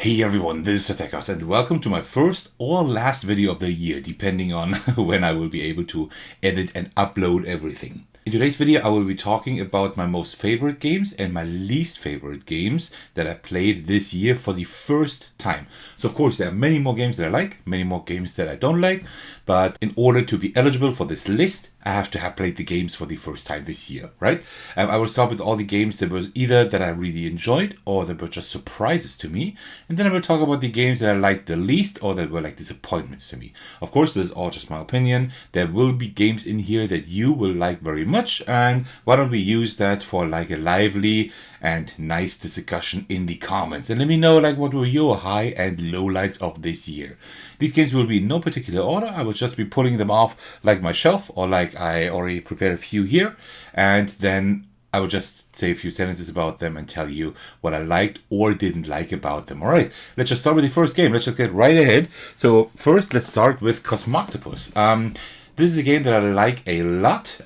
Hey everyone, this is Surfosaurus and welcome to my first or last video of the year, depending on when I will be able to edit and upload everything. In today's video I will be talking about my most favorite games and my least favorite games that I played this year for the first time. So of course there are many more games that I like, many more games that I don't like, but in order to be eligible for this list, I have to have played the games for the first time this year, right? I will start with all the games that was either that I really enjoyed or that were just surprises to me. And then I will talk about the games that I liked the least or that were like disappointments to me. Of course, this is all just my opinion. There will be games in here that you will like very much. And why don't we use that for like a lively and nice discussion in the comments. And let me know like what were your high and low lights of this year. These games will be in no particular order. I will just be pulling them off like my shelf or like I already prepared a few here. And then I will just say a few sentences about them and tell you what I liked or didn't like about them. Alright, let's just start with the first game. Let's just get right ahead. So first, let's start with Cosmoctopus. This is a game that I like a lot.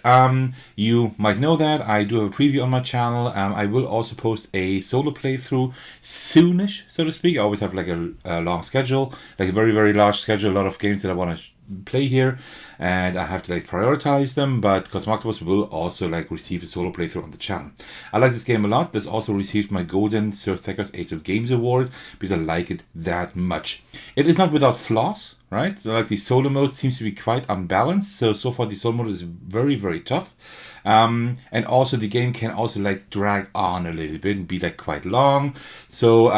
You might know that. I do have a preview on my channel. I will also post a solo playthrough soonish, so to speak. I always have like a long schedule, like a very, very large schedule. A lot of games that I want to play here. And I have to like prioritize them, but Cosmoctopus will also like receive a solo playthrough on the channel. I like this game a lot. This also received my Golden Surfosaurus Ace of Games award because I like it that much. It is not without flaws, right? So, like the solo mode seems to be quite unbalanced. So far the solo mode is very, very tough. And also the game can also like drag on a little bit and be like quite long. So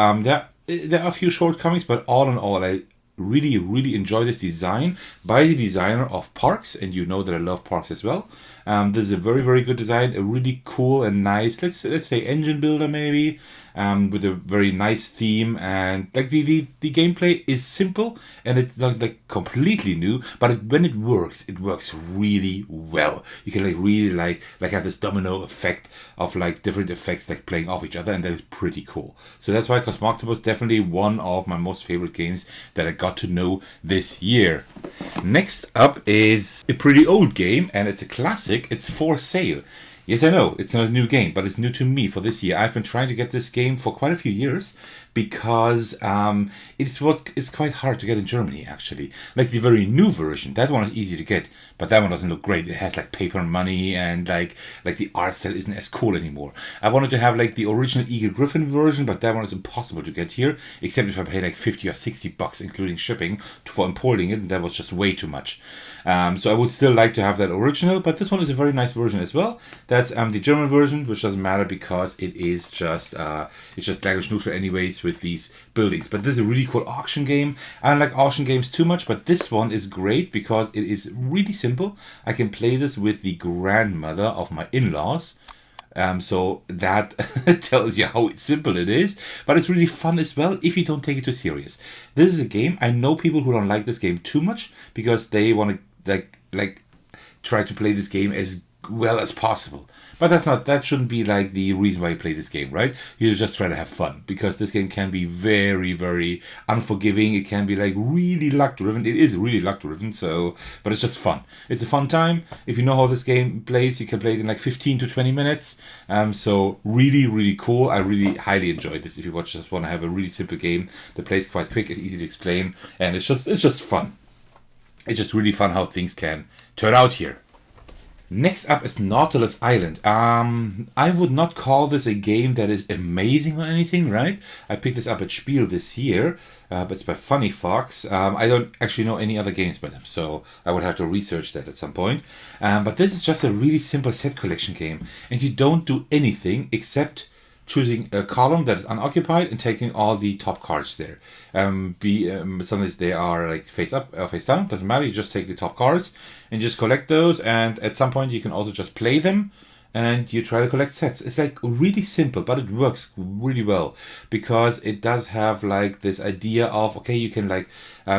there are a few shortcomings, but all in all, I really enjoy this design by the designer of Parks, and you know that I love Parks as well. This is a very good design, a really cool and nice, let's say engine builder maybe, with a very nice theme, and like the gameplay is simple and it's not like completely new, but when it works really well. You can like really like have this domino effect of like different effects like playing off each other, and that is pretty cool. So that's why Cosmoctopus definitely one of my most favorite games that I got to know this year. Next up is a pretty old game, and it's a classic. It's For Sale. Yes, I know, it's not a new game, but it's new to me for this year. I've been trying to get this game for quite a few years because it's quite hard to get in Germany, actually. Like the very new version, that one is easy to get, but that one doesn't look great. It has like paper money and like the art style isn't as cool anymore. I wanted to have like the original Eagle Griffin version, but that one is impossible to get here, except if I pay like 50 or 60 bucks, including shipping, for importing it, and that was just way too much. So I would still like to have that original, but this one is a very nice version as well. That's the German version, which doesn't matter because it is just language neutral anyways with these buildings. But this is a really cool auction game. I don't like auction games too much, but this one is great because it is really simple. I can play this with the grandmother of my in-laws. So that tells you how simple it is, but it's really fun as well if you don't take it too serious. This is a game, I know people who don't like this game too much because they want to like try to play this game as well as possible. But that shouldn't be like the reason why you play this game, right? You just try to have fun, because this game can be very unforgiving. It can be like really luck driven. It is really luck driven, but it's just fun. It's a fun time. If you know how this game plays, you can play it in like 15 to 20 minutes. So really cool. I really highly enjoyed this. If you just want to have a really simple game that plays quite quick, it's easy to explain, and it's just fun. It's just really fun how things can turn out here. Next up is Nautilus Island. I would not call this a game that is amazing or anything, right? I picked this up at Spiel this year, but it's by Funny Fox. I don't actually know any other games by them, so I would have to research that at some point. But this is just a really simple set collection game, and you don't do anything except choosing a column that is unoccupied and taking all the top cards there. Sometimes they are like face up or face down, doesn't matter, you just take the top cards and just collect those, and at some point you can also just play them and you try to collect sets. It's like really simple, but it works really well because it does have like this idea of, okay, you can like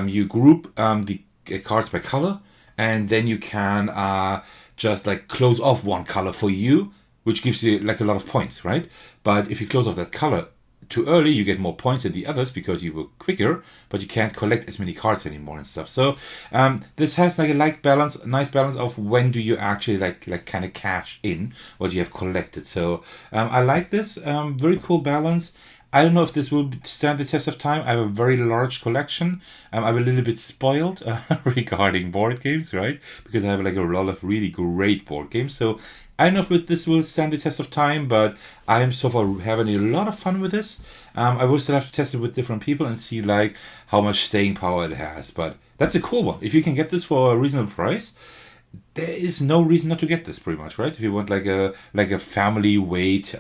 you group the cards by color, and then you can just like close off one color for you, which gives you like a lot of points, right? But if you close off that color too early, you get more points than the others because you were quicker, but you can't collect as many cards anymore and stuff. So this has like a nice balance of when do you actually like kind of cash in what you have collected. So I like this very cool balance. I don't know if this will stand the test of time. I have a very large collection. I'm a little bit spoiled regarding board games, right? Because I have like a lot of really great board games. So I don't know if this will stand the test of time, but I am so far having a lot of fun with this. I will still have to test it with different people and see like how much staying power it has. But that's a cool one. If you can get this for a reasonable price, there is no reason not to get this, pretty much, right? If you want like a family weight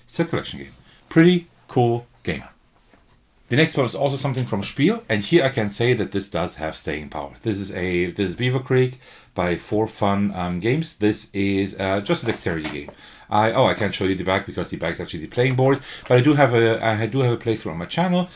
set collection game. Pretty cool game. The next one is also something from Spiel, and here I can say that this does have staying power. This is Beaver Creek by 4Fun Games. This is just a dexterity game. I can't show you the back because the back is actually the playing board, but I do have a playthrough on my channel.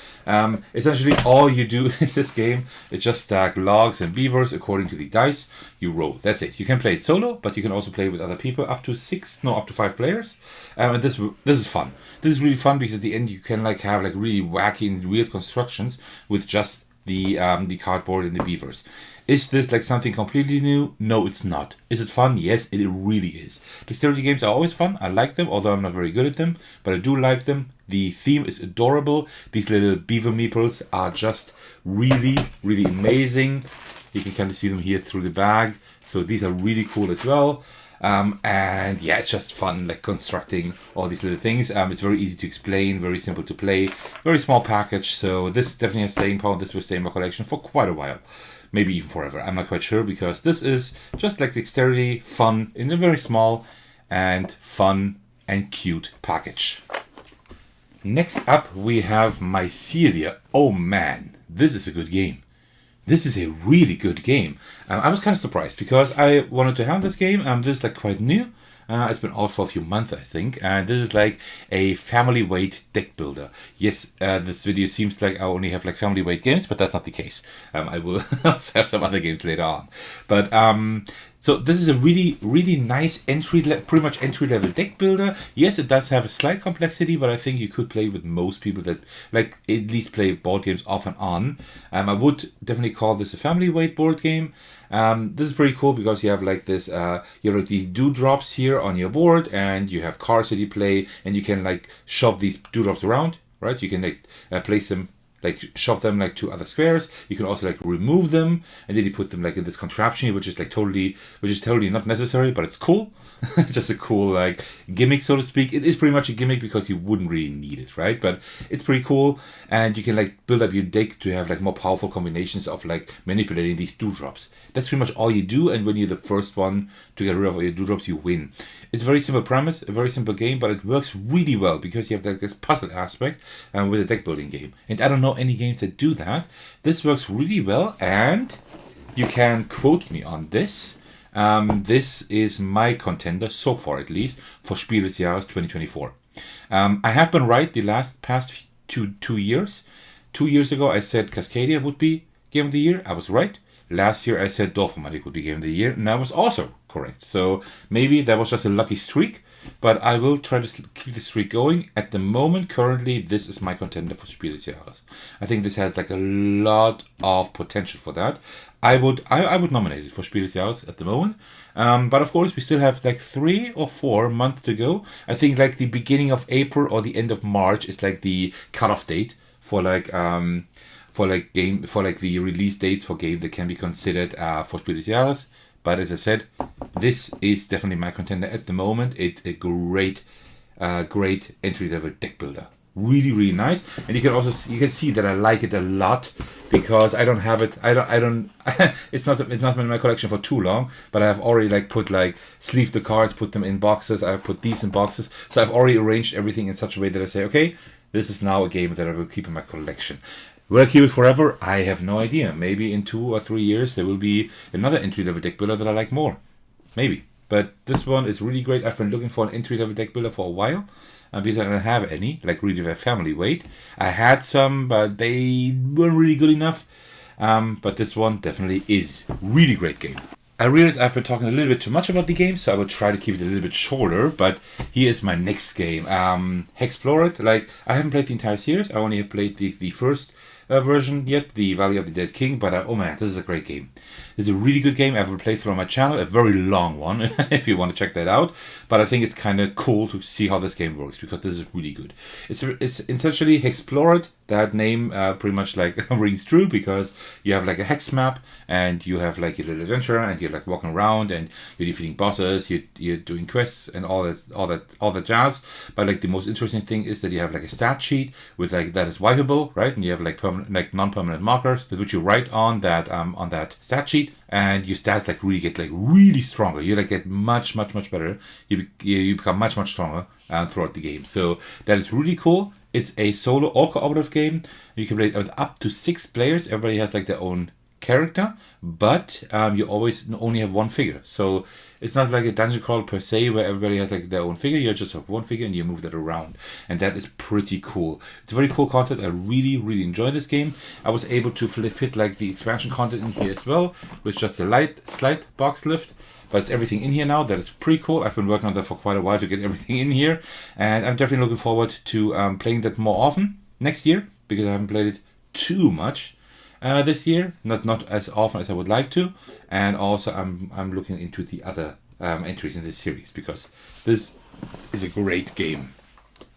Essentially, all you do in this game is just stack logs and beavers according to the dice you roll. That's it. You can play it solo, but you can also play with other people, up to 5 players. And this is fun. This is really fun because at the end you can like have like really wacky and weird constructions with just the cardboard and the beavers. Is this like something completely new? No, it's not. Is it fun? Yes, it really is. Dexterity games are always fun. I like them, although I'm not very good at them, but I do like them. The theme is adorable. These little beaver meeples are just really, really amazing. You can kind of see them here through the bag. So these are really cool as well. And yeah, it's just fun, like constructing all these little things. It's very easy to explain, very simple to play, very small package. So this definitely has staying power. This will stay in my collection for quite a while. Maybe even forever. I'm not quite sure, because this is just like dexterity, fun, in a very small and fun and cute package. Next up, we have Mycelia. Oh man, this is a good game. This is a really good game. I was kind of surprised because I wanted to have this game. This is like quite new. It's been out for a few months, I think. And this is like a family weight deck builder. Yes, this video seems like I only have like family weight games, but that's not the case. I will also have some other games later on. But so this is a really, really nice pretty much entry level deck builder. Yes, it does have a slight complexity, but I think you could play with most people that like at least play board games off and on. I would definitely call this a family weight board game. This is pretty cool because you have like this, you have like these dewdrops here on your board, and you have cards that you play, and you can like shove these dewdrops around, right? You can like place them, like shove them like to other squares. You can also like remove them, and then you put them like in this contraption, which is totally not necessary, but it's cool. Just a cool like gimmick, so to speak. It is pretty much a gimmick because you wouldn't really need it, right? But it's pretty cool, and you can like build up your deck to have like more powerful combinations of like manipulating these dewdrops. That's pretty much all you do, and when you're the first one to get rid of all your dewdrops, you win. It's a very simple premise, a very simple game, but it works really well because you have like this puzzle aspect with a deck building game. And I don't know any games that do that. This works really well, and you can quote me on this. This is my contender, so far at least, for Spiel des Jahres 2024. I have been right the past two years. 2 years ago, I said Cascadia would be Game of the Year. I was right. Last year, I said Dorfromantik would be Game of the Year, and I was also correct. So maybe that was just a lucky streak, but I will try to keep the streak going. At the moment, currently, this is my contender for Spiel des Jahres. I think this has like a lot of potential for that. I would nominate it for Spiel des Jahres at the moment. But of course, we still have like 3 or 4 months to go. I think like the beginning of April or the end of March is like the cutoff date for like the release dates for game that can be considered for Spiel des Jahres. But as I said, this is definitely my contender at the moment. It's a great entry level deck builder. Really, really nice. And you can see that I like it a lot because I don't have it. I don't. It's not been in my collection for too long. But I have already like sleeved the cards, put them in boxes. I put these in boxes. So I've already arranged everything in such a way that I say, okay, this is now a game that I will keep in my collection. Will I keep it forever? I have no idea. Maybe in 2 or 3 years there will be another entry-level deck builder that I like more. Maybe. But this one is really great. I've been looking for an entry-level deck builder for a while. Because I don't have any, like really their family weight. I had some, but they weren't really good enough. But this one definitely is. Really great game. I realize I've been talking a little bit too much about the game, so I will try to keep it a little bit shorter, but here is my next game. HEXplore. Like, I haven't played the entire series. I only have played the first version yet, the Valley of the Dead King, but oh man, this is a great game. It's a really good game. I have a playthrough on my channel, a very long one, if you want to check that out. But I think it's kind of cool to see how this game works, because this is really good. It's essentially HEXplore. That name pretty much like rings true, because you have like a hex map, and you have like your little adventure, and you're like walking around, and you're defeating bosses, you're doing quests, and all that jazz. But like the most interesting thing is that you have like a stat sheet with like that is wipeable, right? And you have like permanent, like non-permanent markers which you write on that stat sheet, and your stats like really get like really stronger. You like get much better. You become much stronger throughout the game. So that is really cool. It's a solo or cooperative game. You can play it with up to 6 players. Everybody has like their own character, but you always only have one figure. So it's not like a dungeon crawl per se, where everybody has like their own figure. You just have one figure and you move that around, and that is pretty cool. It's a very cool concept. I really enjoy this game. I was able to fit like the expansion content in here as well, with just a slight box lift. But it's everything in here now. That is pretty cool. I've been working on that for quite a while to get everything in here, and I'm definitely looking forward to playing that more often next year, because I haven't played it too much this year. Not as often as I would like to. And also I'm looking into the other entries in this series, because this is a great game.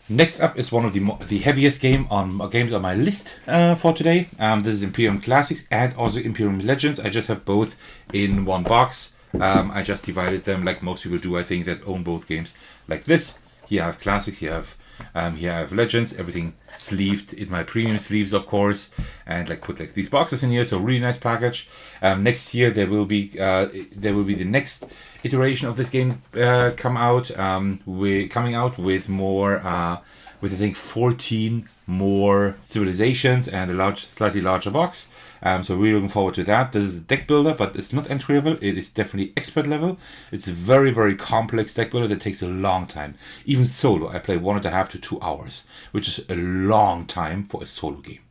Next up is one of the heaviest games on my list for today. This is Imperium Classics and also Imperium Legends. I just have both in one box. I just divided them like most people do, I think, that own both games like this. Here I have Classics, here I have Legends, everything sleeved in my premium sleeves, of course, and like put like these boxes in here. So really nice package. Next year there will be the next iteration of this game coming out with more with I think 14 more civilizations and a slightly larger box. So really looking forward to that. This is a deck builder, but it's not entry level. It is definitely expert level. It's a very complex deck builder that takes a long time. Even solo, I play 1.5 to 2 hours, which is a long time for a solo game.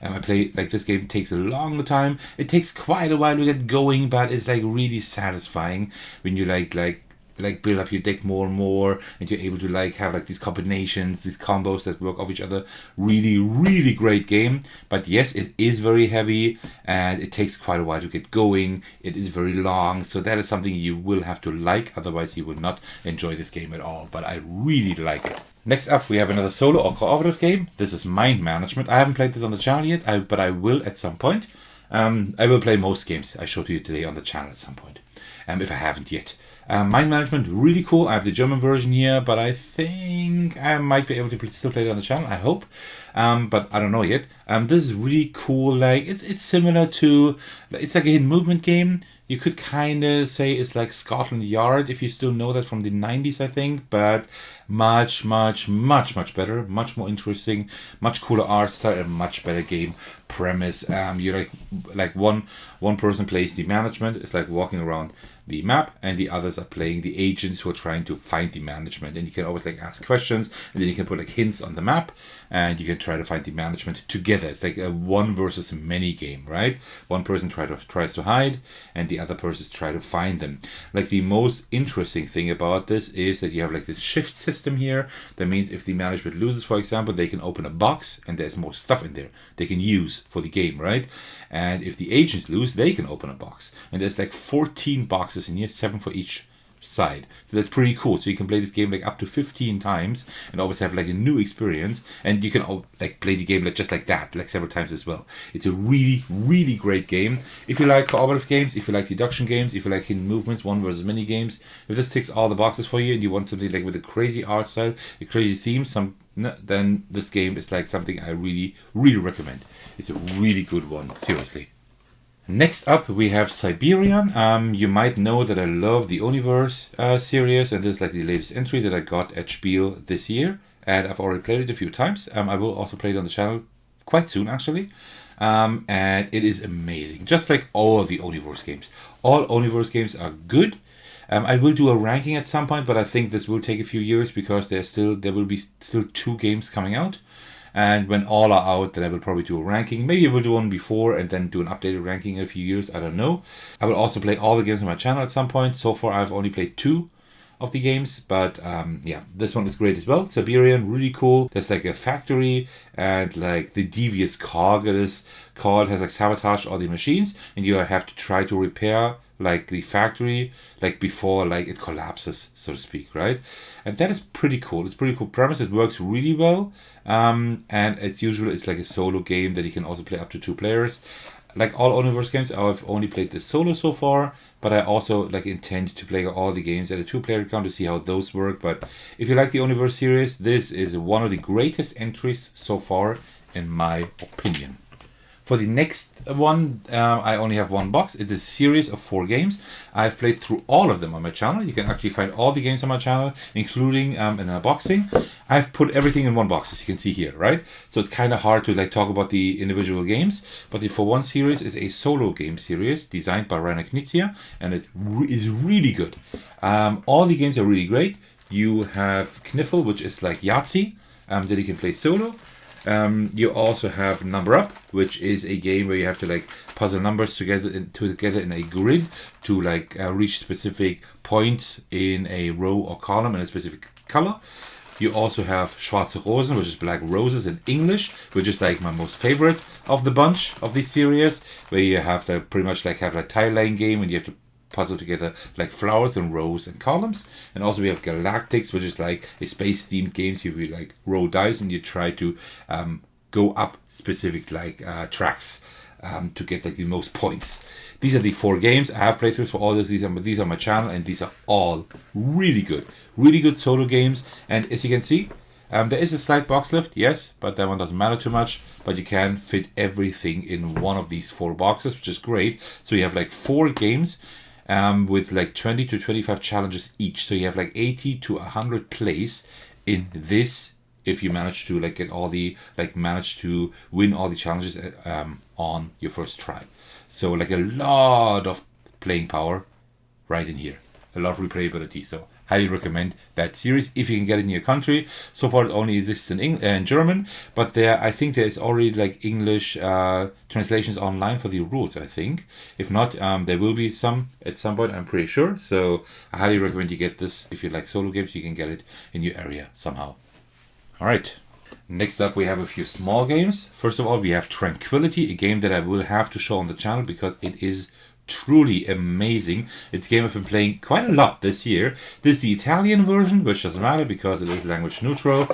I play like this game takes a long time. It takes quite a while to get going, but it's like really satisfying when you like build up your deck more and more, and you're able to like have like these combinations, these combos that work off each other. Really great game. But yes, it is very heavy, and it takes quite a while to get going. It is very long, so that is something you will have to like, otherwise you will not enjoy this game at all. But I really like it. Next up, we have another solo or cooperative game. This is Mind Management. I haven't played this on the channel yet, but I will at some point. I will play most games I showed you today on the channel at some point, if I haven't yet. Mind Management, really cool. I have the German version here, but I think I might be able to still play it on the channel, I hope. But I don't know yet. This is really cool. Like it's similar to, it's like a hidden movement game. You could kind of say it's like Scotland Yard, if you still know that from the 90s, I think. But much better, much more interesting, much cooler art style, and much better game premise. You like one person plays the management. It's like walking around the map, and the others are playing the agents who are trying to find the management. And you can always like ask questions, and then you can put like hints on the map, and you can try to find the management together. It's like a one versus many game, right? One person tries to hide, and the other person try to find them. Like the most interesting thing about this is that you have like this shift system here. That means if the management loses, for example, they can open a box, and there's more stuff in there they can use for the game, right? And if the agents lose, they can open a box, and there's like 14 boxes in here, 7 for each side. So that's pretty cool. So you can play this game like up to 15 times and always have like a new experience, and you can like play the game like just like that, like several times as well. It's a really great game. If you like cooperative games, if you like deduction games, if you like hidden movements, one versus many games, if this ticks all the boxes for you and you want something like with a crazy art style, a crazy theme, then this game is like something I really recommend. It's a really good one, seriously. Next up, we have Cyberion. You might know that I love the Universe series, and this is like the latest entry that I got at Spiel this year, and I've already played it a few times. I will also play it on the channel quite soon, actually. And it is amazing, just like all the Universe games. All Universe games are good. I will do a ranking at some point, but I think this will take a few years, because there will be still 2 games coming out. And when all are out, then I will probably do a ranking. Maybe I will do one before and then do an updated ranking in a few years. I don't know. I will also play all the games on my channel at some point. So far, I've only played 2 of the games, but yeah, this one is great as well. Cyberion, really cool. There's like a factory, and like the devious cog, it is called, has like sabotaged all the machines, and you have to try to repair like the factory like before like it collapses, so to speak, right? And that is pretty cool. It's pretty cool premise. It works really well, and as usual, it's like a solo game that you can also play up to 2 players. Like all Omniverse games, I've only played this solo so far, but I also like intend to play all the games at a 2-player account to see how those work. But if you like the Omniverse series, this is one of the greatest entries so far, in my opinion. For the next one, I only have 1 box. It's a series of 4 games. I've played through all of them on my channel. You can actually find all the games on my channel, including an unboxing. I've put everything in 1 box, as you can see here, right? So it's kind of hard to like talk about the individual games. But the For One series is a solo game series designed by Reiner Knizia, and it is really good. All the games are really great. You have Kniffle, which is like Yahtzee, that you can play solo. You also have Number Up, which is a game where you have to like puzzle numbers together in a grid to like reach specific points in a row or column in a specific color. You also have Schwarze Rosen, which is Black Roses in English, which is like my most favorite of the bunch of this series, where you have to pretty much like have a tile laying game and you have to puzzle together like flowers and rows and columns. And also we have Galactics, which is like a space themed game. So you like roll dice and you try to go up specific like tracks to get like the most points. These are the 4 games. I have playthroughs for all those. These are on my channel, and these are all really good solo games. And as you can see, there is a slight box lift, yes, but that one doesn't matter too much. But you can fit everything in one of these 4 boxes, which is great. So you have like 4 games with like 20 to 25 challenges each. So you have like 80 to 100 plays in this, if you manage to like get all the, like manage to win all the challenges on your first try. So like a lot of playing power right in here. A lot of replayability. So highly recommend that series if you can get it in your country. So far it only exists in German, but I think there is already like English translations online for the rules, I think. If not, there will be some at some point, I'm pretty sure. So I highly recommend you get this. If you like solo games, you can get it in your area somehow. Alright. Next up, we have a few small games. First of all, we have Tranquility, a game that I will have to show on the channel because it is truly amazing. It's a game I've been playing quite a lot this year. This is the Italian version, which doesn't matter because it is language neutral.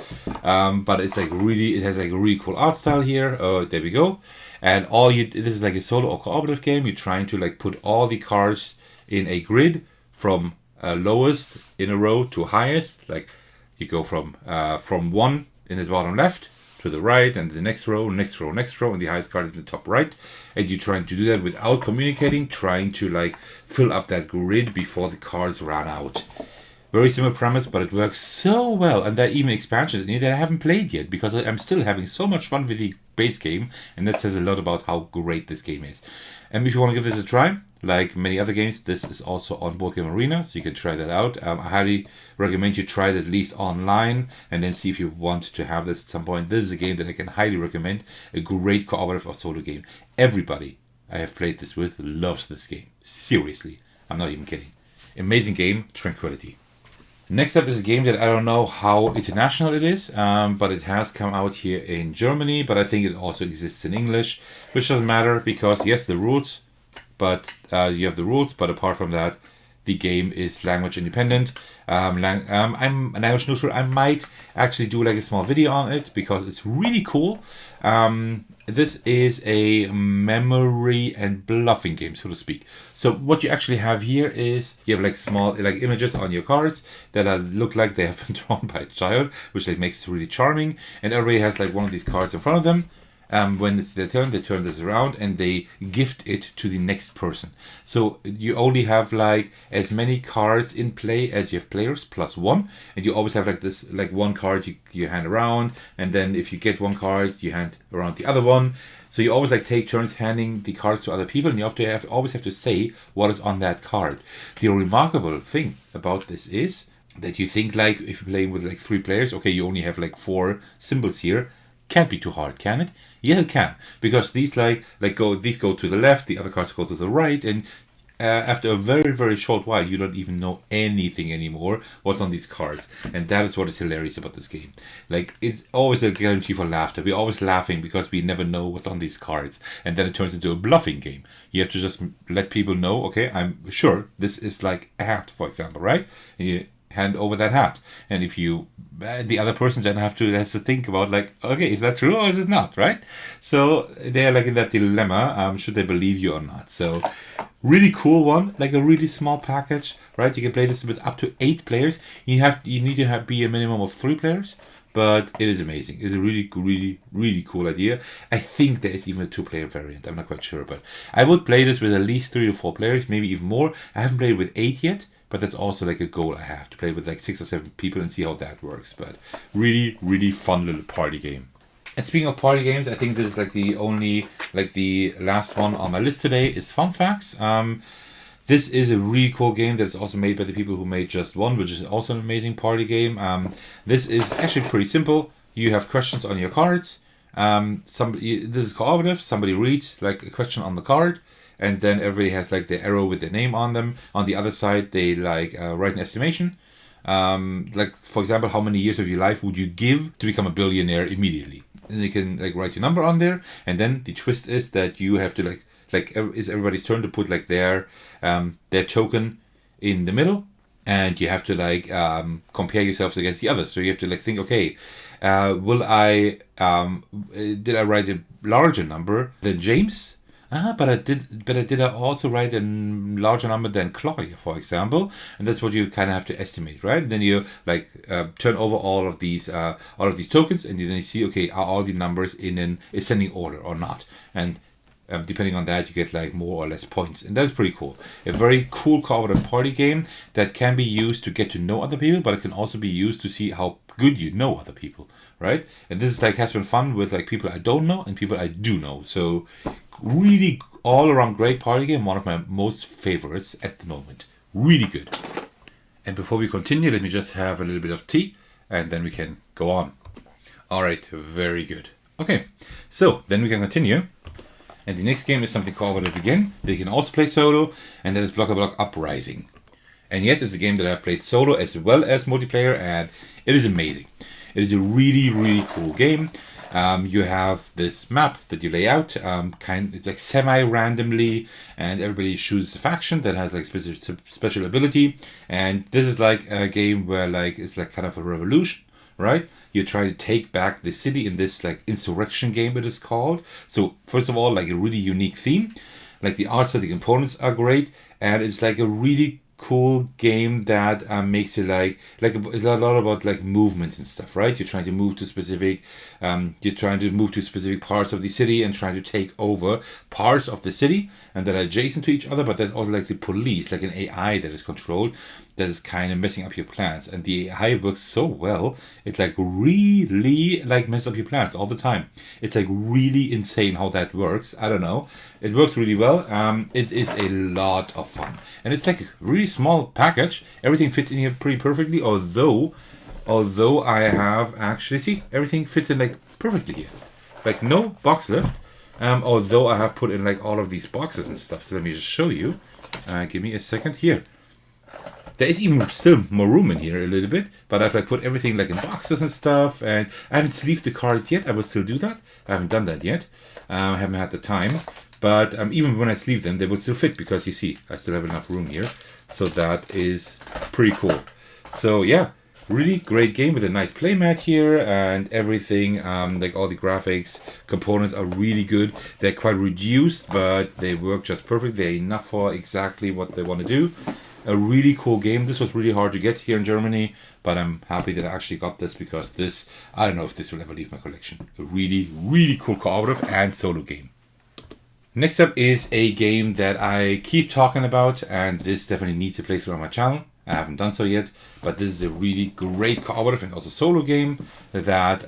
But it's like really, it has like a really cool art style here. Oh, there we go. And this is like a solo or cooperative game. You're trying to like put all the cards in a grid from lowest in a row to highest. Like you go from 1 in the bottom left to the right, and the next row, and the highest card in the top right. And you're trying to do that without communicating, trying to like fill up that grid before the cards run out. Very similar premise, but it works so well. And there are even expansions in here that I haven't played yet because I'm still having so much fun with the base game, and that says a lot about how great this game is. And if you want to give this a try, like many other games, this is also on Board Game Arena, so you can try that out. I highly recommend you try it at least online and then see if you want to have this at some point. This is a game that I can highly recommend, a great cooperative or solo game. Everybody I have played this with loves this game. Seriously, I'm not even kidding. Amazing game, Tranquility. Next up is a game that I don't know how international it is, but it has come out here in Germany, but I think it also exists in English, which doesn't matter because yes, the rules, but you have the rules, but apart from that, the game is language independent. I'm language neutral. I might actually do like a small video on it because it's really cool. This is a memory and bluffing game, so to speak. So what you actually have here is you have like small like images on your cards that look like they have been drawn by a child, which like makes it really charming. And everybody has like one of these cards in front of them. When it's their turn, they turn this around and they gift it to the next person. So you only have like as many cards in play as you have players plus 1, and you always have like this like one card you hand around, and then if you get one card you hand around the other one. So you always like take turns handing the cards to other people, and you always have to say what is on that card. The remarkable thing about this is that you think like if you're playing with like 3 players, okay, you only have like 4 symbols here. Can't be too hard, can it? Yes, it can, because these these go to the left, the other cards go to the right, and after a very, very short while, you don't even know anything anymore what's on these cards. And that is what is hilarious about this game. Like, it's always a guarantee for laughter. We're always laughing because we never know what's on these cards. And then it turns into a bluffing game. You have to just let people know, okay, I'm sure this is like a hat, for example, right? And you hand over that hat. And if you, the other person then has to think about, like, okay, is that true or is it not, right? So they're like in that dilemma, should they believe you or not? So really cool one, like a really small package, right? You can play this with up to 8 players. You need to be a minimum of 3 players, but it is amazing. It's a really, really, really cool idea. I think there is even a 2-player variant. I'm not quite sure, but I would play this with at least 3 to 4 players, maybe even more. I haven't played with 8 yet. But that's also like a goal I have, to play with like 6 or 7 people and see how that works. But really, really fun little party game. And speaking of party games, I think this is like the last one on my list today is Fun Facts. This is a really cool game that's also made by the people who made Just One, which is also an amazing party game. This is actually pretty simple. You have questions on your cards. This is cooperative. Somebody reads like a question on the card. And then everybody has like the arrow with their name on them. On the other side, they like write an estimation. Like, for example, how many years of your life would you give to become a billionaire immediately? And you can like write your number on there. And then the twist is that you have to it's everybody's turn to put like their token in the middle. And you have to like compare yourselves against the others. So you have to like think, okay, did I write a larger number than James? But I did also write a larger number than Claudia, for example, and that's what you kind of have to estimate, right? Then you like turn over all of these tokens, and then you see, okay, are all the numbers in an ascending order or not? And depending on that, you get like more or less points, and that's pretty cool. A very cool cooperative party game that can be used to get to know other people, but it can also be used to see how good you know other people, right? And this is like has been fun with like people I don't know and people I do know. So really all around great party game, one of my most favorites at the moment. Really good. And before we continue, let me just have a little bit of tea and then we can go on. All right, very good. Okay, so then we can continue. And the next game is something cooperative again. They can also play solo, and that is Bloc Uprising. And yes, it's a game that I've played solo as well as multiplayer, and it is amazing. It is a really, really cool game. You have this map that you lay out, it's like semi-randomly, and everybody chooses a faction that has like special ability. And this is like a game where like it's like kind of a revolution, right? You try to take back the city in this like insurrection game, it is called. So first of all, like a really unique theme, like the art style, the components are great, and it's like a really cool game that makes it like it's a lot about like movements and stuff, right? You're trying to move to specific parts of the city and trying to take over parts of the city and that are adjacent to each other, but there's also like the police, like an AI that is controlled, that is kind of messing up your plans. And the AI works so well, it like really like messes up your plans all the time. It's like really insane how that works. I don't know. It works really well. It is a lot of fun. And it's like a really small package. Everything fits in here pretty perfectly, although I have actually, see, everything fits in like perfectly here. Like no box left. Although I have put in like all of these boxes and stuff. So let me just show you. Give me a second here. There is even still more room in here a little bit, but I've like put everything like in boxes and stuff, and I haven't sleeved the cards yet. I will still do that. I haven't done that yet. I haven't had the time, but even when I sleeve them, they will still fit because you see, I still have enough room here. So that is pretty cool. So yeah, really great game with a nice playmat here and everything. Like all the graphics, components are really good. They're quite reduced, but they work just perfect. They're enough for exactly what they want to do. A really cool game. This was really hard to get here in Germany, but I'm happy that I actually got this because this, I don't know if this will ever leave my collection. A really, really cool cooperative and solo game. Next up is a game that I keep talking about, and this definitely needs a playthrough on my channel. I haven't done so yet, but this is a really great cooperative and also solo game that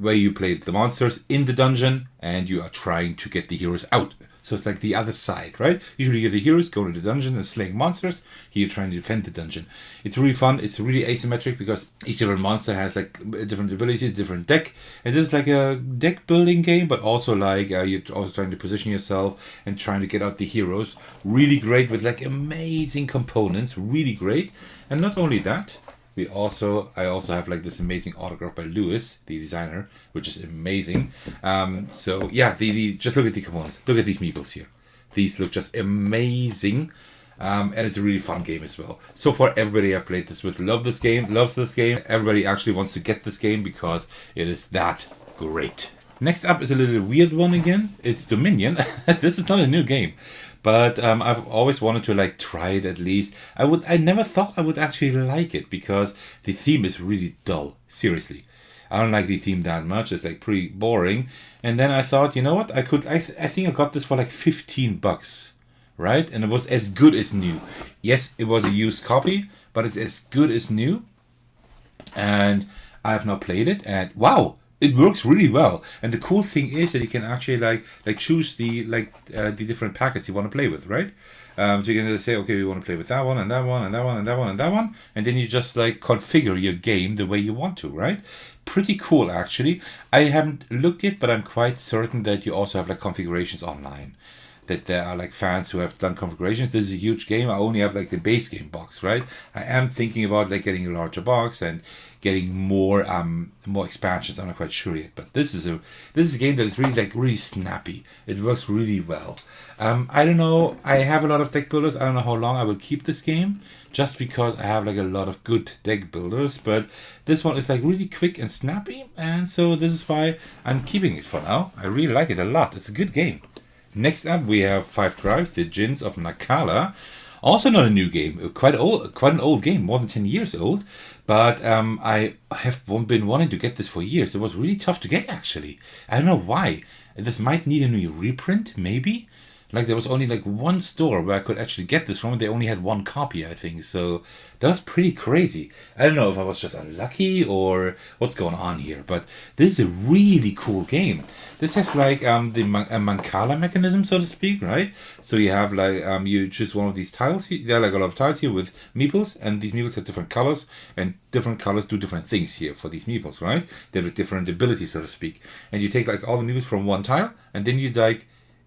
where you play the monsters in the dungeon and you are trying to get the heroes out. So it's like the other side, right? Usually you're the heroes going to the dungeon and slaying monsters. Here you're trying to defend the dungeon. It's really fun. It's really asymmetric because each different monster has like a different ability, different deck. And this is like a deck building game, but also like you're also trying to position yourself and trying to get out the heroes. Really great with like amazing components. Really great. And not only that, I also have like this amazing autograph by Lewis, the designer, which is amazing. So yeah, just look at the components. Look at these meeples here. These look just amazing. And it's a really fun game as well. So far, everybody I've played this with loves this game. Everybody actually wants to get this game because it is that great. Next up is a little weird one again. It's Dominion. This is not a new game. But I've always wanted to like try it at least. I never thought I would actually like it because the theme is really dull. Seriously, I don't like the theme that much. It's like pretty boring. And then I thought, you know what? I think I got this for like $15, right? And it was as good as new. Yes, it was a used copy, but it's as good as new. And I have now played it, and wow. It works really well, and the cool thing is that you can actually like choose the different packets you want to play with, right? So you can just say, okay, we want to play with that one and that one and that one and that one and that one, and then you just like configure your game the way you want to, right? Pretty cool, actually. I haven't looked yet, but I'm quite certain that you also have like configurations online. That there are like fans who have done configurations. This is a huge game. I only have like the base game box, right? I am thinking about like getting a larger box and getting more expansions. I'm not quite sure yet, but this is a game that is really snappy. It works really well. I don't know. I have a lot of deck builders. I don't know how long I will keep this game, just because I have like a lot of good deck builders. But this one is like really quick and snappy, and so this is why I'm keeping it for now. I really like it a lot. It's a good game. Next up, we have 5 Tribes, the Djinns of Naqala. Also not a new game, quite an old game, more than 10 years old. But I have been wanting to get this for years. It was really tough to get, actually. I don't know why. This might need a new reprint, maybe? Like, there was only like one store where I could actually get this from, and they only had one copy, I think. So that was pretty crazy. I don't know if I was just unlucky or what's going on here, but this is a really cool game. This has like a Naqala mechanism, so to speak, right? So you have like you choose one of these tiles. There are like a lot of tiles here with meeples, and these meeples have different colors, and different colors do different things here for these meeples, right? They have different abilities, so to speak. And you take like all the meeples from one tile, and then you like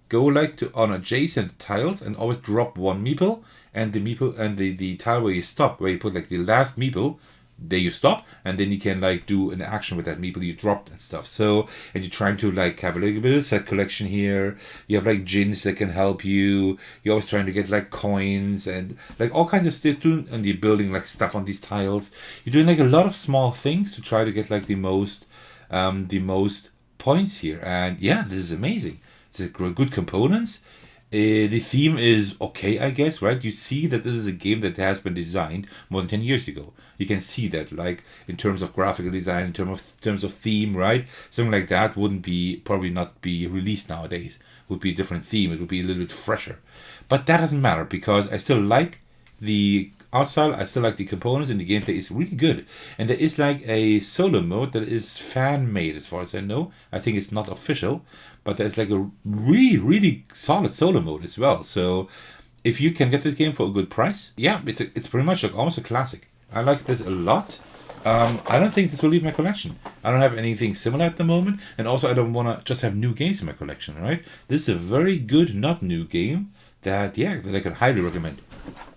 go like on adjacent tiles and always drop one meeple, and the meeple and the tile where you stop, where you put like the last meeple, there you stop, and then you can like do an action with that meeple you dropped and stuff. So, and you're trying to like have a little bit of set collection here. You have like Djinns that can help you. You're always trying to get like coins and like all kinds of stuff, and you're building like stuff on these tiles. You're doing like a lot of small things to try to get like the most points here. And yeah, this is amazing. This is good components. The theme is okay, I guess, right? You see that this is a game that has been designed more than 10 years ago. You can see that, like, in terms of graphical design, in terms of theme, right? Something like that wouldn't probably not be released nowadays. It would be a different theme. It would be a little bit fresher. But that doesn't matter, because I still like the art style, I still like the components, and the gameplay is really good. And there is like a solo mode that is fan-made, as far as I know. I think it's not official, but there's like a really solid solo mode as well. So if you can get this game for a good price, yeah, it's pretty much like almost a classic. I like this a lot. I don't think this will leave my collection. I don't have anything similar at the moment, and also I don't want to just have new games in my collection, right? This is a very good, not new game that I can highly recommend.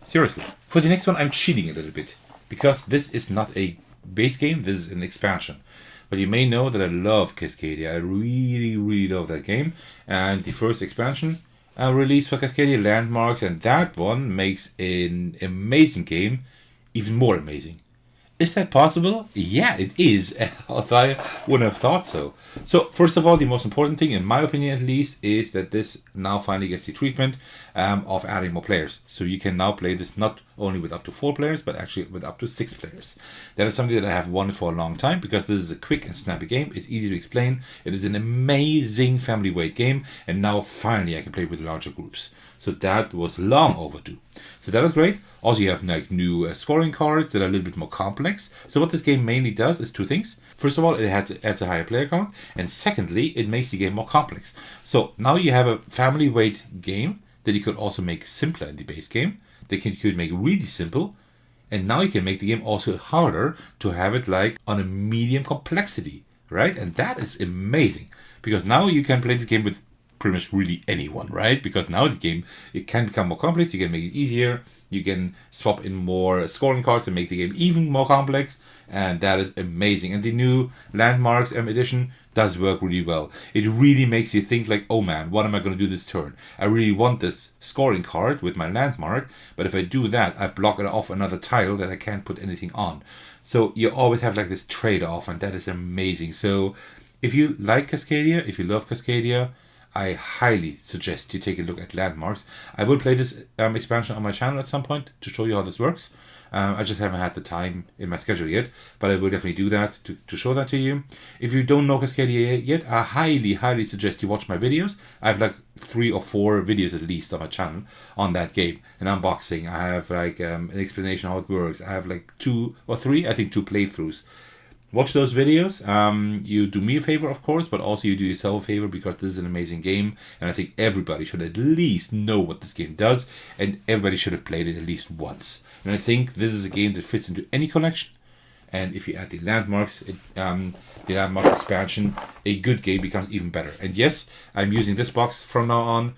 Seriously. For the next one, I'm cheating a little bit, because this is not a base game, this is an expansion. But you may know that I love Cascadia. I really love that game. And the first expansion released for Cascadia, Landmarks, and that one makes an amazing game even more amazing. Is that possible? Yeah, it is. Although I wouldn't have thought so. So, first of all, the most important thing, in my opinion at least, is that this now finally gets the treatment of adding more players. So you can now play this not only with up to 4 players, but actually with up to 6 players. That is something that I have wanted for a long time, because this is a quick and snappy game. It's easy to explain. It is an amazing family weight game, and now finally I can play with larger groups. So that was long overdue. So that was great. Also, you have like new scoring cards that are a little bit more complex. So what this game mainly does is two things. First of all, it adds a higher player count. And secondly, it makes the game more complex. So now you have a family weight game that you could also make simpler in the base game. That you could make really simple. And now you can make the game also harder to have it like on a medium complexity, right? And that is amazing. Because now you can play this game with pretty much really anyone, right? Because now the game, it can become more complex. You can make it easier. You can swap in more scoring cards to make the game even more complex. And that is amazing. And the new Landmarks edition does work really well. It really makes you think like, oh man, what am I going to do this turn? I really want this scoring card with my landmark. But if I do that, I block it off another tile that I can't put anything on. So you always have like this trade-off, and that is amazing. So if you like Cascadia, if you love Cascadia, I highly suggest you take a look at Landmarks. I will play this expansion on my channel at some point to show you how this works. I just haven't had the time in my schedule yet, but I will definitely do that to show that to you. If you don't know Cascadia yet, I highly suggest you watch my videos. I have like 3 or 4 videos at least on my channel on that game. An unboxing, I have like an explanation how it works. I have like 2 or 3, I think 2 playthroughs. Watch those videos. You do me a favor, of course, but also you do yourself a favor, because this is an amazing game, and I think everybody should at least know what this game does, and everybody should have played it at least once. And I think this is a game that fits into any collection. And if you add the Landmarks, the Landmarks expansion, a good game becomes even better. And yes, I'm using this box from now on,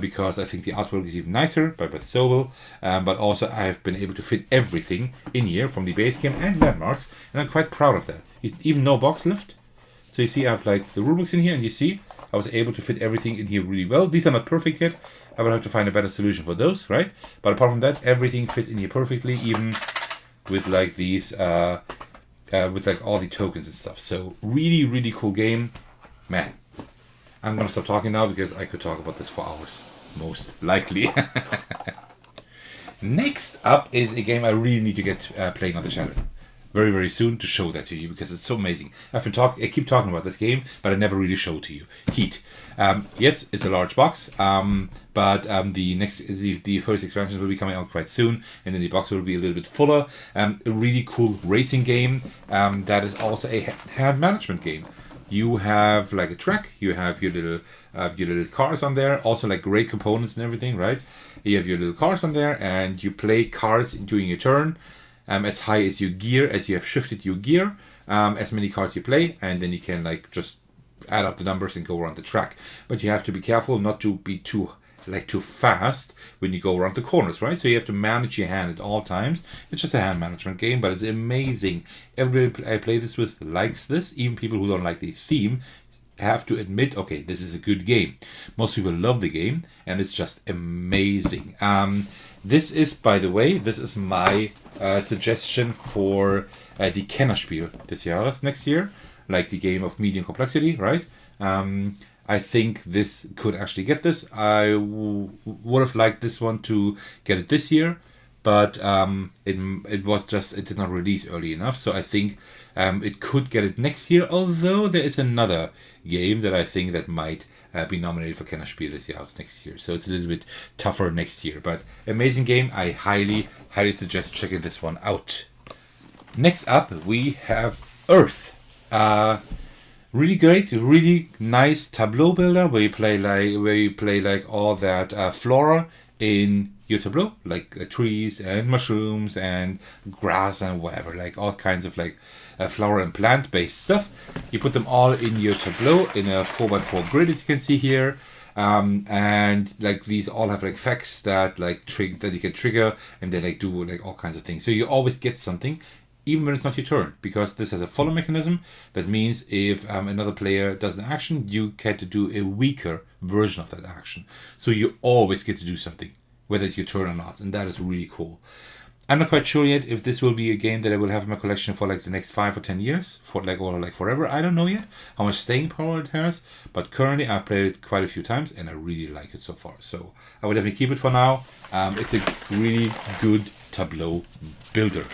because I think the artwork is even nicer by Beth Sobel, but also I have been able to fit everything in here from the base game and Landmarks, and I'm quite proud of that. Even no box lift. So you see I have like the rulebooks in here, and you see I was able to fit everything in here really well. These are not perfect yet. I will have to find a better solution for those, right? But apart from that, everything fits in here perfectly, even with like these, with like all the tokens and stuff. So really cool game, man. I'm going to stop talking now, because I could talk about this for hours, most likely. Next up is a game I really need to get playing on the channel very soon to show that to you, because it's so amazing. I keep talking about this game, but I never really show to you. Heat. Yes, it's a large box, but the first expansions will be coming out quite soon, and then the box will be a little bit fuller. A really cool racing game that is also a hand management game. You have like a track, you have your little cars on there, also like great components and everything, right? You have your little cars on there, and you play cards during your turn, as high as your gear, as you have shifted your gear, as many cards you play, and then you can like just add up the numbers and go around the track. But you have to be careful not to be too fast when you go around the corners, right? So you have to manage your hand at all times. It's just a hand management game, but it's amazing. Everybody I play this with likes this. Even people who don't like the theme have to admit, okay, this is a good game. Most people love the game, and it's just amazing. This is, by the way, this is my suggestion for the Kennerspiel des Jahres next year, like the game of medium complexity, right? I think this could actually get this. I would have liked this one to get it this year, but it did not release early enough. So I think it could get it next year. Although there is another game that I think that might be nominated for Kennerspiel des Jahres next year. So it's a little bit tougher next year. But amazing game. I highly suggest checking this one out. Next up we have Earth. Really great, really nice tableau builder where you play like all that flora in your tableau, like trees and mushrooms and grass and whatever, like all kinds of like flower and plant based stuff. You put them all in your tableau in a 4x4 grid, as you can see here. And like these all have like effects that like that you can trigger, and they like do like all kinds of things. So you always get something, even when it's not your turn, because this has a follow mechanism. That means if another player does an action, you get to do a weaker version of that action. So you always get to do something, whether it's your turn or not, and that is really cool. I'm not quite sure yet if this will be a game that I will have in my collection for like the next 5 or 10 years, or like forever. I don't know yet how much staying power it has, but currently I've played it quite a few times and I really like it so far. So I will definitely keep it for now. It's a really good tableau builder.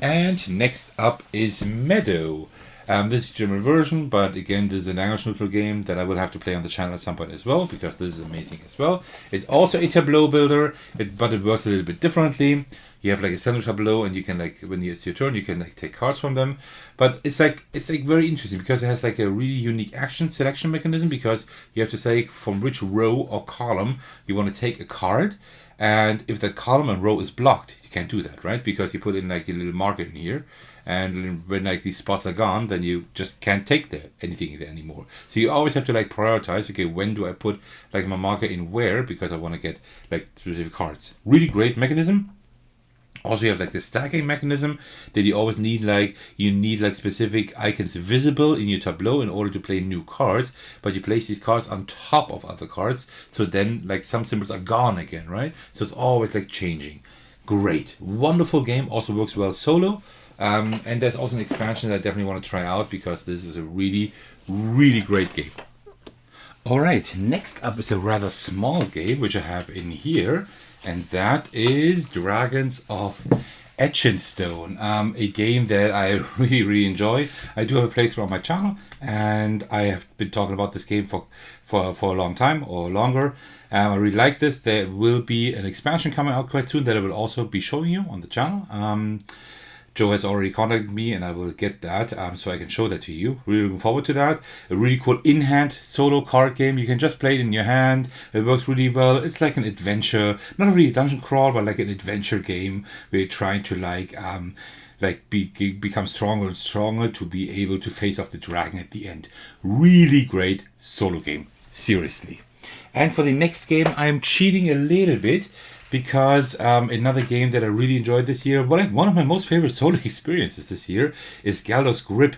And next up is Meadow. This is German version, but again, this is a language neutral game that I will have to play on the channel at some point as well, because this is amazing as well. It's also a tableau builder, but it works a little bit differently. You have like a central tableau, and you can like, when it's your turn, you can like take cards from them. But it's like very interesting because it has like a really unique action selection mechanism, because you have to say from which row or column you want to take a card, and if that column and row is blocked, you can't do that, right? Because you put in like a little marker in here, and when like these spots are gone, then you just can't take anything there anymore. So you always have to like prioritize. Okay, when do I put like my marker in where, because I want to get like specific cards. Really great mechanism. Also, you have like the stacking mechanism that you always need, like you need like specific icons visible in your tableau in order to play new cards, but you place these cards on top of other cards, so then like some symbols are gone again, right? So it's always like changing. Great, wonderful game. Also works well solo, and there's also an expansion that I definitely want to try out, because this is a really great game. Alright, next up is a rather small game which I have in here, and that is Dragons of Etchinstone, a game that I really enjoy. I do have a playthrough on my channel, and I have been talking about this game for a long time or longer. I really like this. There will be an expansion coming out quite soon that I will also be showing you on the channel. Joe has already contacted me, and I will get that so I can show that to you. Really looking forward to that. A really cool in-hand solo card game. You can just play it in your hand. It works really well. It's like an adventure, not really a dungeon crawl, but like an adventure game where you're trying to become stronger and stronger to be able to face off the dragon at the end. Really great solo game. Seriously. And for the next game, I'm cheating a little bit, because another game that I really enjoyed this year, one of my most favorite solo experiences this year, is Galdor's Grip.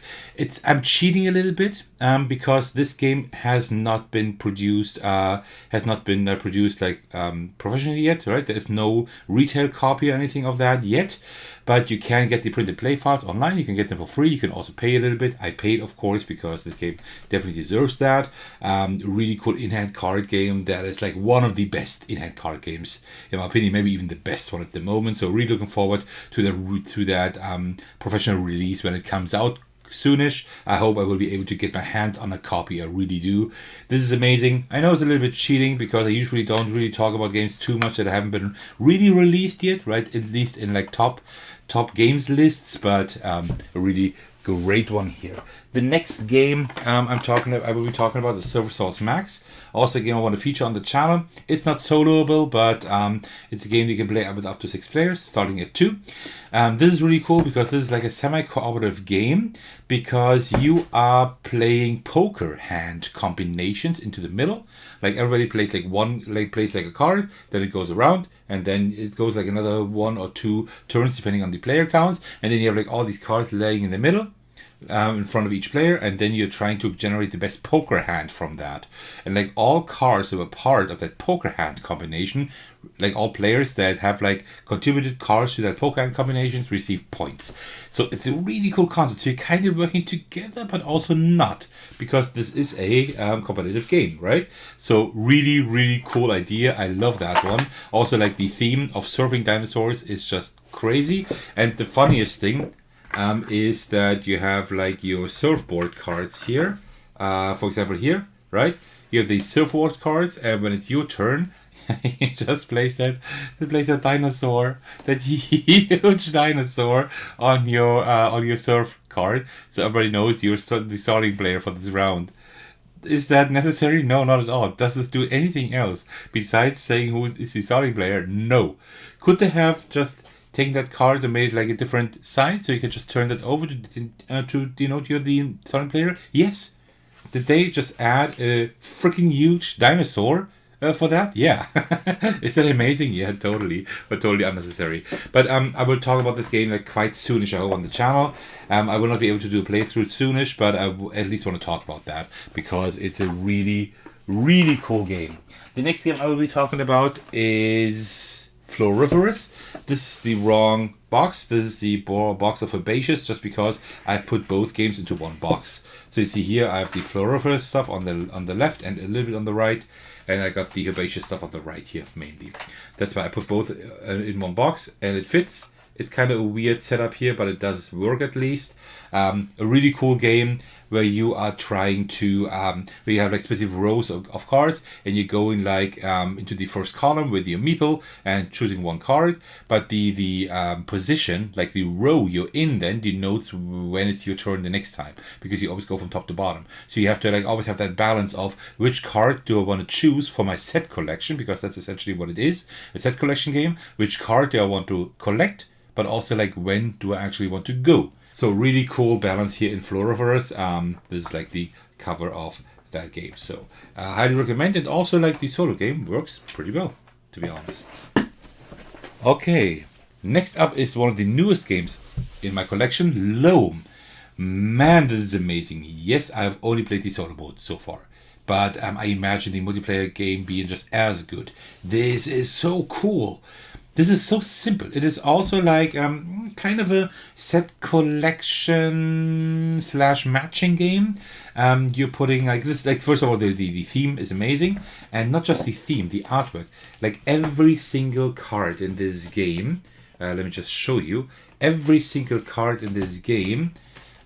I'm cheating a little bit because this game has not been produced professionally yet, right? There is no retail copy or anything of that yet. But you can get the printed play files online. You can get them for free. You can also pay a little bit. I paid, of course, because this game definitely deserves that. Really cool in-hand card game that is like one of the best in-hand card games, in my opinion, maybe even the best one at the moment. So really looking forward to that professional release when it comes out soonish. I hope I will be able to get my hands on a copy. I really do. This is amazing. I know it's a little bit cheating, because I usually don't really talk about games too much that haven't been really released yet, right? At least in like top games lists, but a really great one here. The next game I will be talking about is Surfosaurus MAX. Also a game I want to feature on the channel. It's not soloable, but it's a game you can play with up to 6 players, starting at 2. This is really cool because this is like a semi-cooperative game, because you are playing poker hand combinations into the middle. Like everybody plays plays a card, then it goes around, and then it goes like another 1 or 2 turns depending on the player counts, and then you have like all these cards laying in the middle. In front of each player, and then you're trying to generate the best poker hand from that. And like all cards that were part of that poker hand combination, like all players that have like contributed cards to that poker hand combinations, receive points. So it's a really cool concept. So you're kind of working together, but also not, because this is a competitive game, right? So really cool idea. I love that one. Also, like the theme of surfing dinosaurs is just crazy. And the funniest thing is that you have like your surfboard cards here. For example, here, right? You have these surfboard cards, and when it's your turn, you just place that dinosaur, that huge dinosaur on your surf card, so everybody knows you're the starting player for this round. Is that necessary? No, not at all. Does this do anything else besides saying who is the starting player? No. Could they have just taking that card and made like a different side, so you can just turn that over to denote you're the starting player? Yes. Did they just add a freaking huge dinosaur for that? Yeah. Is that amazing? Yeah, totally. But totally unnecessary. But I will talk about this game like quite soonish, I hope, on the channel. I will not be able to do a playthrough soonish, but I at least want to talk about that, because it's a really cool game. The next game I will be talking about is Floriferous. This is the wrong box. This is the box of Herbaceous, just because I've put both games into one box. So you see here I have the Floriferous stuff on the left and a little bit on the right, and I got the Herbaceous stuff on the right here mainly. That's why I put both in one box, and it fits It's kind of a weird setup here, but it does work at least. A really cool game where you are trying to, where you have like specific rows of cards, and you're going like into the first column with your meeple and choosing one card. But the position, like the row you're in, then denotes when it's your turn the next time, because you always go from top to bottom. So you have to like always have that balance of which card do I want to choose for my set collection, because that's essentially what it is, a set collection game. Which card do I want to collect, but also like when do I actually want to go. So really cool balance here in Floriferous. This is like the cover of that game. So highly recommend it. Also like the solo game works pretty well, to be honest. Okay, next up is one of the newest games in my collection, Loam. Man, this is amazing. Yes, I've only played the solo mode so far, but I imagine the multiplayer game being just as good. This is so cool. This is so simple. It is also like kind of a set collection / matching game. You're putting like this, like first of all, the theme is amazing, and not just the theme, the artwork. Like every single card in this game, let me just show you. Every single card in this game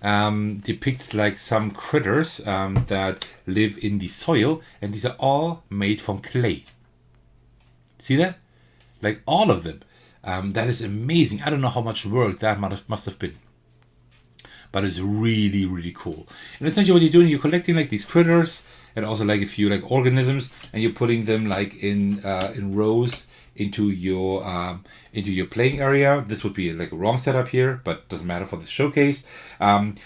depicts like some critters that live in the soil, and these are all made from clay. See that? Like all of them. That is amazing. I don't know how much work that must have been, but it's really, really cool. And essentially what you're doing, you're collecting like these critters and also like a few like organisms, and you're putting them like in rows into your playing area. This would be like a wrong setup here, but doesn't matter for the showcase. And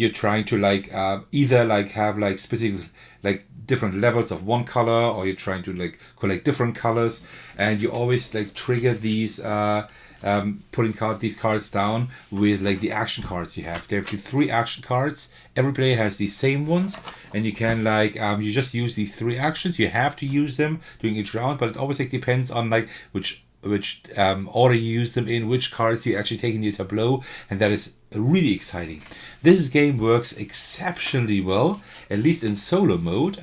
you're trying to like either like have like specific like different levels of one color, or you're trying to like collect different colors, and you always like trigger these putting these cards down with like the action cards you have. There are 3 action cards. Every player has these same ones, and you can like you just use these 3 actions. You have to use them during each round, but it always like depends on like which order you use them in, which cards you actually take in your tableau, and that is really exciting. This game works exceptionally well, at least in solo mode.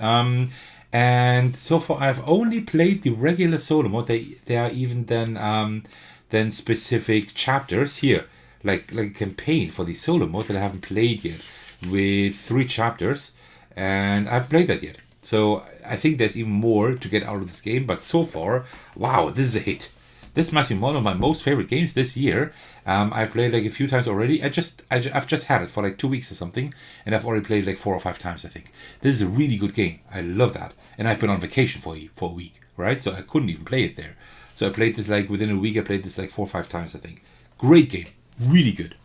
And so far I've only played the regular solo mode. There are even then specific chapters here, like a campaign for the solo mode that I haven't played yet, with 3 chapters, and I haven't played that yet. So I think there's even more to get out of this game, but so far, wow, this is a hit. This might be one of my most favorite games this year. I've played like a few times already. I've just had it for like 2 weeks or something, and I've already played like 4 or 5 times, I think. This is a really good game. I love that. And I've been on vacation for a week, right? So I couldn't even play it there. So I played this like within a week. I played this like 4 or 5 times, I think. Great game. Really good.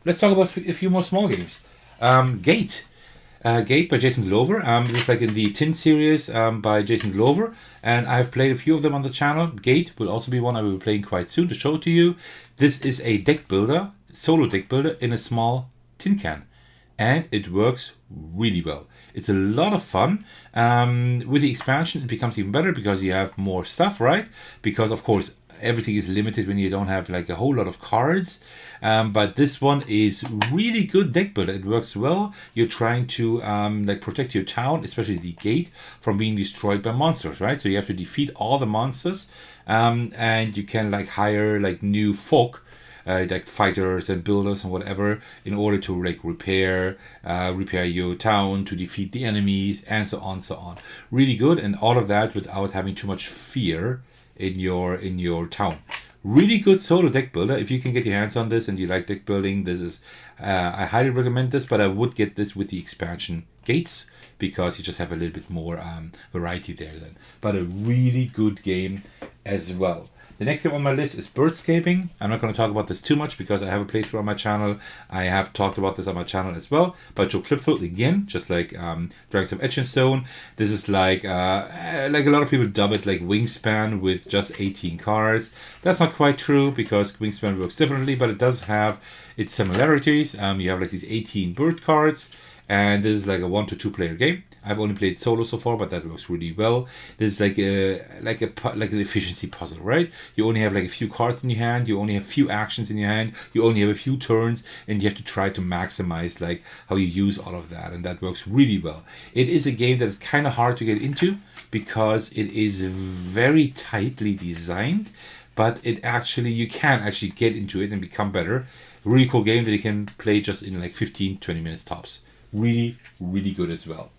Let's talk about a few more small games. Gate. Gate by Jason Glover. This is like in the Tin series by Jason Glover, and I've played a few of them on the channel. Gate will also be one I will be playing quite soon to show to you. This is a deck builder, solo deck builder in a small tin can, and it works really well. It's a lot of fun. With the expansion, it becomes even better because you have more stuff, right? Because of course everything is limited when you don't have like a whole lot of cards. But this one is really good deck builder. It works well. You're trying to like protect your town, especially the gate, from being destroyed by monsters, right? So you have to defeat all the monsters, and you can like hire like new folk, like fighters and builders and whatever, in order to like repair your town, to defeat the enemies, and so on, so on. Really good, and all of that without having too much fear in your town. Really good solo deck builder. If you can get your hands on this and you like deck building, this is I highly recommend this, but I would get this with the expansion Gates, because you just have a little bit more variety there then. But a really good game as well. The next game on my list is Birdscaping. I'm not going to talk about this too much because I have a playthrough on my channel. I have talked about this on my channel as well. But Joe Clipfield again, just like Dragons of Etchinstone. This is like a lot of people dub it like Wingspan with just 18 cards. That's not quite true because Wingspan works differently, but it does have its similarities. You have like these 18 bird cards. And this is like a 1 to 2 player game. I've only played solo so far, but that works really well. This is like an efficiency puzzle, right? You only have like a few cards in your hand. You only have a few actions in your hand. You only have a few turns, and you have to try to maximize like how you use all of that, and that works really well. It is a game that is kind of hard to get into because it is very tightly designed, but it actually, you can actually get into it and become better. Really cool game that you can play just in like 15-20 minutes tops. Really, really good as well.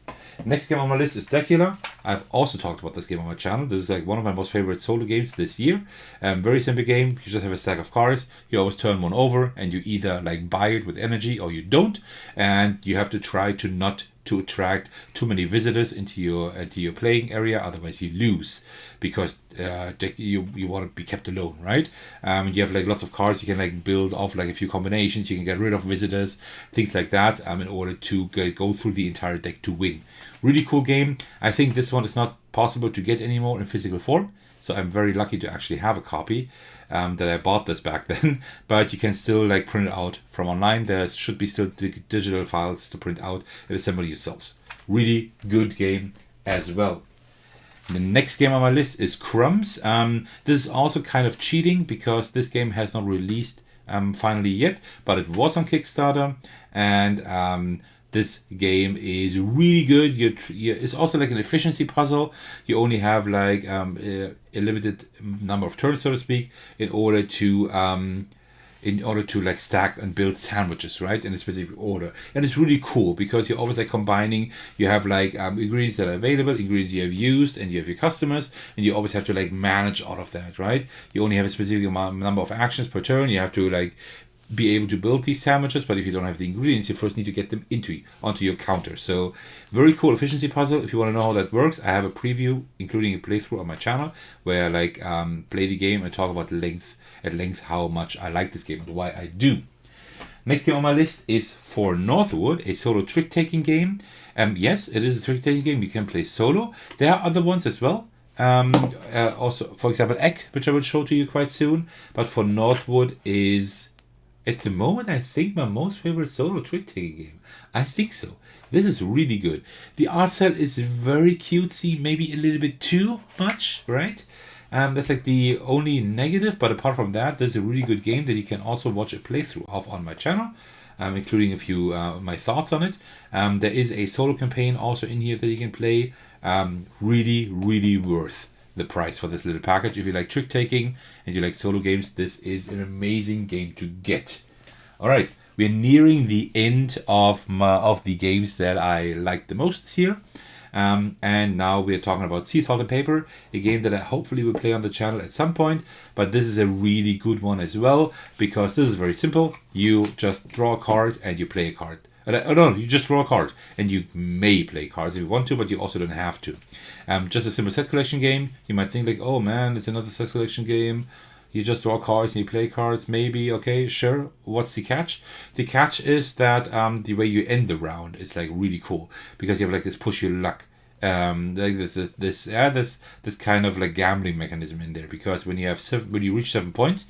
Next game on my list is Deckula. I've also talked about this game on my channel. This is like one of my most favorite solo games this year. Very simple game. You just have a stack of cards. You always turn one over and you either like buy it with energy or you don't. And you have to try to not to attract too many visitors into your playing area, otherwise you lose, because you want to be kept alone, right? You have like lots of cards. You can like build off like a few combinations. You can get rid of visitors, things like that, in order to go through the entire deck to win. Really cool game. I think this one is not possible to get anymore in physical form, so I'm very lucky to actually have a copy that I bought this back then. But you can still like print it out from online. There should be still digital files to print out and assemble yourselves. Really good game as well. The next game on my list is Crumbs. This is also kind of cheating because this game has not released finally yet, but it was on Kickstarter, and this game is really good. It's also like an efficiency puzzle. You only have like a limited number of turns, so to speak, in order to like stack and build sandwiches, right, in a specific order. And it's really cool because you're always like combining. You have like ingredients that are available, ingredients you have used, and you have your customers, and you always have to like manage all of that, right? You only have a specific number of actions per turn. You have to like be able to build these sandwiches, but if you don't have the ingredients, you first need to get them onto your counter. So very cool efficiency puzzle. If you want to know how that works, I have a preview, including a playthrough on my channel, where I like play the game and talk about at length how much I like this game and why I do. Next game on my list is For Northwood, a solo trick-taking game. Yes, it is a trick-taking game. You can play solo. There are other ones as well. Also, for example, Egg, which I will show to you quite soon. But For Northwood is, at the moment, I think my most favorite solo trick-taking game. I think so. This is really good. The art style is very cutesy, maybe a little bit too much, right? That's like the only negative, but apart from that, there's a really good game that you can also watch a playthrough of on my channel, including a few my thoughts on it. There is a solo campaign also in here that you can play. Really, really worth the price for this little package. If you like trick taking and you like solo games, this is an amazing game to get. All right, we're nearing the end of the games that I like the most this year. And now we're talking about Sea Salt and Paper, a game that I hopefully will play on the channel at some point. But this is a really good one as well, because this is very simple. You just draw a card and you play a card. No, you just draw a card and you may play cards if you want to, but you also don't have to. Just a simple set collection game. You might think like, oh man, it's another set collection game. You just draw cards and you play cards, maybe, okay, sure. What's the catch? The catch is that the way you end the round is like really cool, because you have like this push your luck. Like this kind of like gambling mechanism in there, because when you reach 7 points,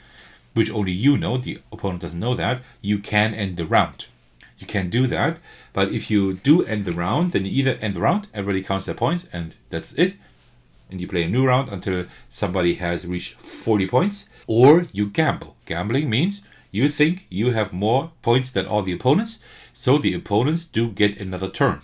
which only you know, the opponent doesn't know that, you can end the round. You can do that, but if you do end the round, then you either end the round, everybody counts their points, and that's it, and you play a new round until somebody has reached 40 points, or you gamble. Gambling means you think you have more points than all the opponents, so the opponents do get another turn.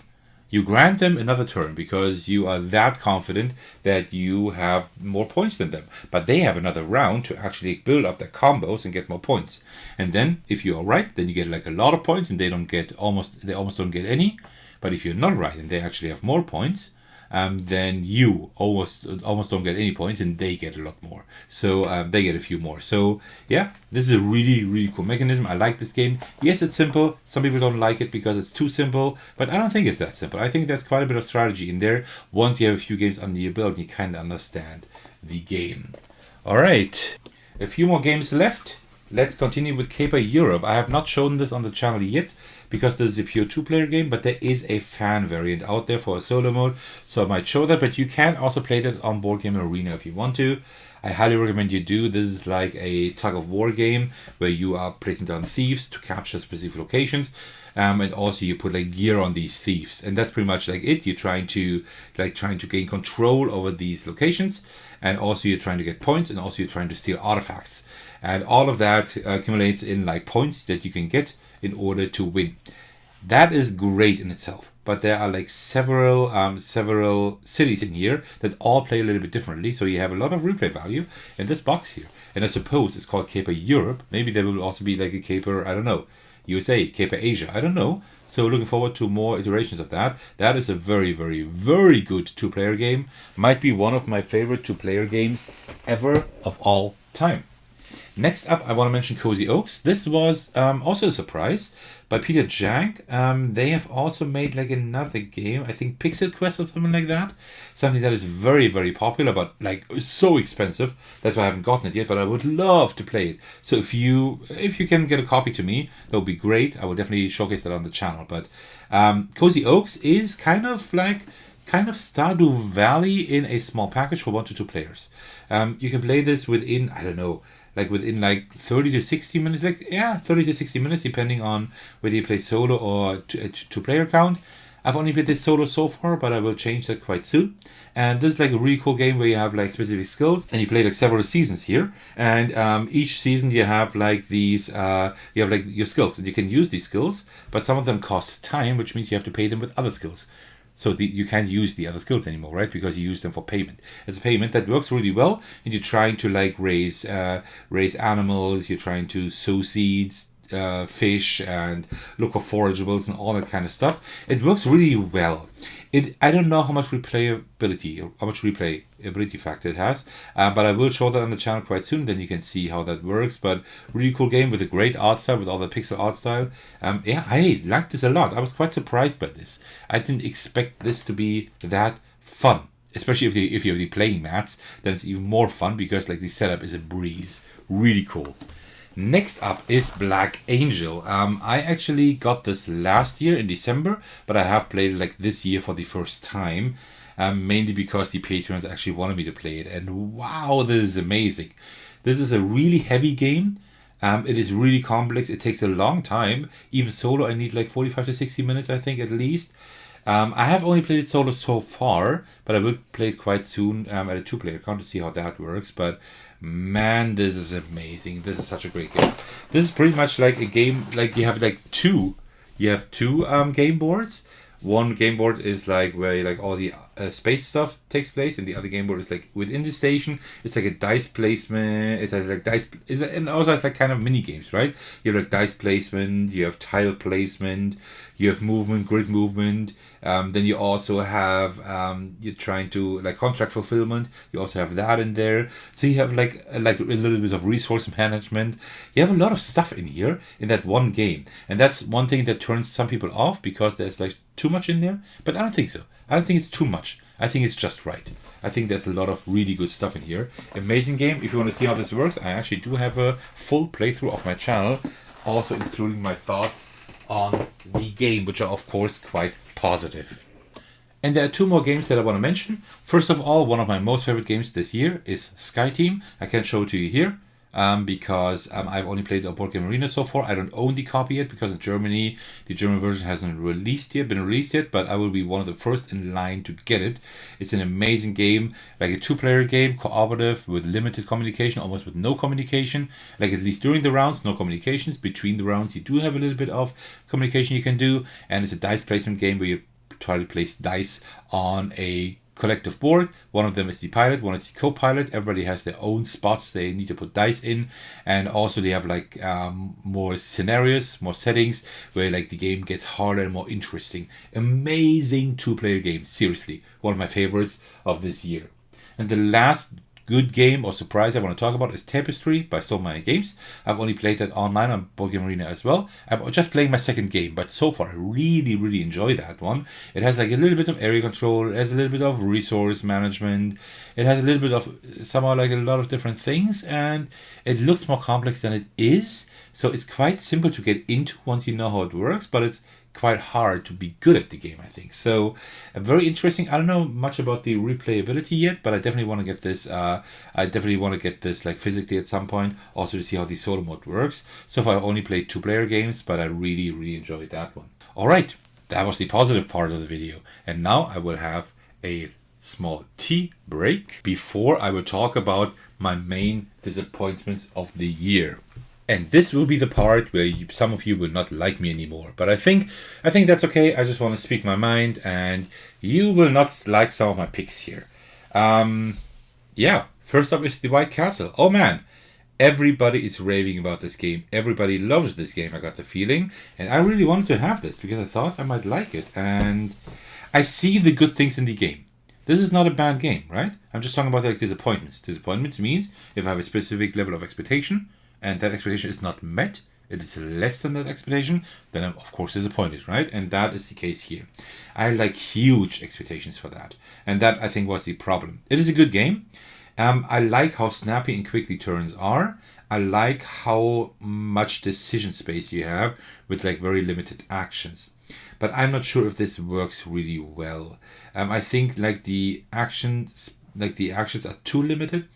You grant them another turn because you are that confident that you have more points than them. But they have another round to actually build up their combos and get more points. And then, if you are right, then you get like a lot of points, and they almost don't get any. But if you're not right and they actually have more points, then you almost don't get any points, and they get a lot more. So they get a few more. So yeah, this is a really, really cool mechanism. I like this game. Yes, it's simple. Some people don't like it because it's too simple, but I don't think it's that simple. I think there's quite a bit of strategy in there. Once you have a few games under your belt, you kind of understand the game. All right, a few more games left. Let's continue with Caper Europe. I have not shown this on the channel yet, because this is a pure 2-player game, but there is a fan variant out there for a solo mode, so I might show that, but you can also play that on Board Game Arena if you want to. I highly recommend you do. This is like a tug-of-war game where you are placing down thieves to capture specific locations, and also you put like gear on these thieves, and that's pretty much like it. You're trying to gain control over these locations, and also you're trying to get points, and also you're trying to steal artifacts, and all of that accumulates in like points that you can get in order to win. That is great in itself, but there are like several cities in here that all play a little bit differently, so you have a lot of replay value in this box here. And I suppose it's called Caper Europe. Maybe there will also be like a Caper, I don't know, USA, Caper Asia, I don't know. So looking forward to more iterations of that. That is a very, very, very good two-player game. Might be one of my favorite two-player games ever of all time. Next up, I want to mention Cozy Oaks. This was also a surprise by Peter Jank. They have also made like another game, I think Pixel Quest or something like that. Something that is very, very popular, but like so expensive. That's why I haven't gotten it yet, but I would love to play it. So if you can get a copy to me, that would be great. I will definitely showcase that on the channel. But Cozy Oaks is kind of Stardew Valley in a small package for 1 to 2 players. You can play this within, I don't know, within 30 to 60 minutes, 30 to 60 minutes, depending on whether you play solo or two-player count. I've only played this solo so far, but I will change that quite soon. And this is a really cool game where you have specific skills, and you play several seasons here. And each season you have these, you have your skills, and you can use these skills, but some of them cost time, which means you have to pay them with other skills. So you can't use the other skills anymore, right? Because you use them for payment. It's a payment that works really well, and you're trying to raise animals. You're trying to sow seeds, fish, and look for forageables and all that kind of stuff. It works really well. I don't know how much replayability factor it has, but I will show that on the channel quite soon. Then you can see how that works. But really cool game with a great art style, with all the pixel art style. I like this a lot. I was quite surprised by this. I didn't expect this to be that fun, especially if you have the playing mats. Then it's even more fun because the setup is a breeze. Really cool. Next up is Black Angel. I actually got this last year in December, but I have played it this year for the first time, mainly because the patrons actually wanted me to play it. And wow, this is amazing. This is a really heavy game. It is really complex. It takes a long time. Even solo, I need 45 to 60 minutes, I think, at least. I have only played it solo so far, but I will play it quite soon at a two-player count to see how that works. But man, this is amazing. This is such a great game. This is pretty much like a game, you have two game boards. One game board is where all the space stuff takes place, and the other game board is within the station. It's a dice placement. It has dice, and also has kind of mini games, right? You have dice placement, you have tile placement, you have movement, grid movement. Then you also have you're trying to contract fulfillment. You also have that in there. So you have a little bit of resource management. You have a lot of stuff in here in that one game, and that's one thing that turns some people off because there's too much in there. But I don't think so. I don't think it's too much. I think it's just right. I think there's a lot of really good stuff in here. Amazing game. If you want to see how this works, I actually do have a full playthrough of my channel, also including my thoughts on the game, which are of course quite positive. And there are two more games that I want to mention. First of all, one of my most favorite games this year is Sky Team. I can't show it to you here because I've only played it on Board Game Arena so far. I don't own the copy yet because in Germany the German version hasn't been released yet, but I will be one of the first in line to get it. It's an amazing game, a two-player game, cooperative, with limited communication, almost with no communication. At least during the rounds, no communications. Between the rounds you do have a little bit of communication you can do, and it's a dice placement game where you try to place dice on a collective board. One of them is the pilot, one is the co-pilot. Everybody has their own spots they need to put dice in, and also they have more scenarios, more settings where the game gets harder and more interesting. Amazing two-player game, seriously, one of my favorites of this year. And the last good game or surprise I want to talk about is Tapestry by Stone Games. I've only played that online on Board Game Arena as well. I'm just playing my second game, but so far I really, really enjoy that one. It has a little bit of area control, it has a little bit of resource management, it has a little bit of somehow a lot of different things, and it looks more complex than it is. So it's quite simple to get into once you know how it works, but it's quite hard to be good at the game, I think. So very interesting. I don't know much about the replayability yet, but I definitely want to get this. Physically at some point, also to see how the solo mode works. So far, I've only played two-player games, but I really, really enjoyed that one. All right, that was the positive part of the video, and now I will have a small tea break before I will talk about my main disappointments of the year. And this will be the part where some of you will not like me anymore. But I think that's okay. I just want to speak my mind, and you will not like some of my picks here. First up is the White Castle. Oh man, Everybody is raving about this game. Everybody loves this game, I got the feeling. And I really wanted to have this because I thought I might like it. And I see the good things in the game. This is not a bad game, right? I'm just talking about like disappointments. Disappointments means if I have a specific level of expectation and that expectation is not met, it is less than that expectation, then I'm of course disappointed, right? And that is the case here. I had like huge expectations for that. And that I think was the problem. It is a good game. I like how snappy and quick the turns are. I like how much decision space you have with like very limited actions. But I'm not sure if this works really well. I think like the actions are too limited.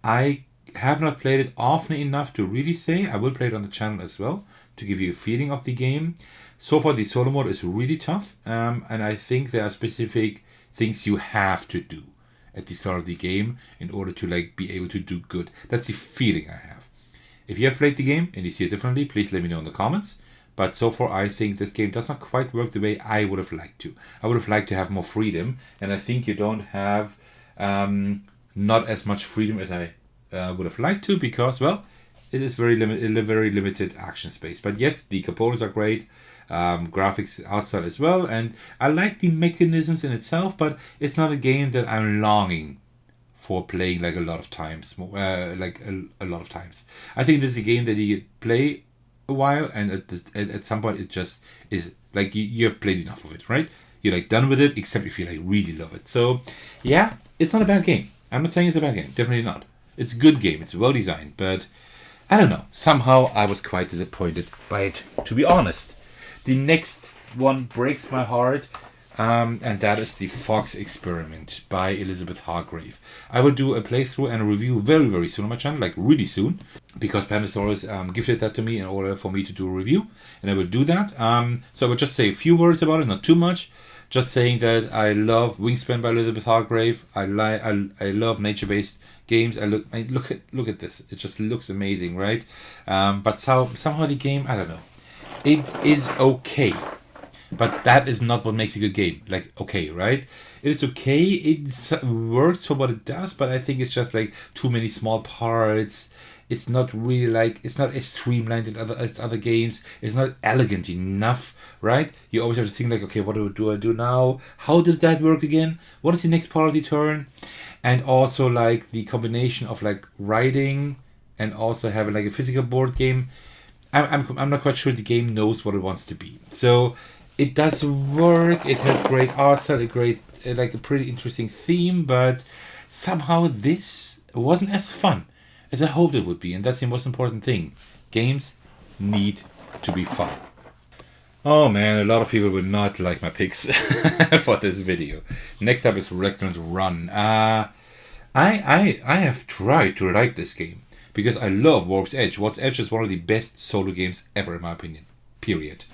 I have not played it often enough to really say. I will play it on the channel as well to give you a feeling of the game. So far the solo mode is really tough, and I think there are specific things you have to do at the start of the game in order to like be able to do good. That's the feeling I have. If you have played the game and you see it differently, please let me know in the comments. But so far I think this game does not quite work the way I would have liked to. I would have liked to have more freedom, and I think you don't have not as much freedom as I would have liked to, because, well, it is very limited action space. But yes, the components are great. Graphics outside as well, and I like the mechanisms in itself, but it's not a game that I'm longing for playing like a lot of times. A lot of times. I think this is a game that you play a while, and at some point it just is like you have played enough of it, right? You're like done with it, except if you like really love it. So yeah, it's not a bad game. I'm not saying it's a bad game. Definitely not. It's a good game. It's well designed, but I don't know. Somehow I was quite disappointed by it, to be honest. The next one breaks my heart, and that is the Fox Experiment by Elizabeth Hargrave. I will do a playthrough and a review very, very soon on my channel, like really soon, because Pandasaurus gifted that to me in order for me to do a review, and I will do that. So I will just say a few words about it, not too much. Just saying that I love Wingspan by Elizabeth Hargrave. I love nature-based games. Look at this. It just looks amazing, right? But somehow the game, I don't know. It is okay, but that is not what makes a good game. Like, okay, right? It is okay. It works for what it does, but I think it's just like too many small parts. It's not really like, it's not as streamlined as other games. It's not elegant enough, right? You always have to think like, okay, what do I do now? How did that work again? What is the next part of the turn? And also like the combination of like writing and also having like a physical board game. I'm not quite sure the game knows what it wants to be. So it does work. It has great art style, a pretty interesting theme, but somehow this wasn't as fun as I hoped it would be, and that's the most important thing. Games need to be fun. Oh man, a lot of people would not like my picks for this video. Next up is Wreckland Run. I have tried to like this game, because I love Warp's Edge. Warp's Edge is one of the best solo games ever, in my opinion. Period.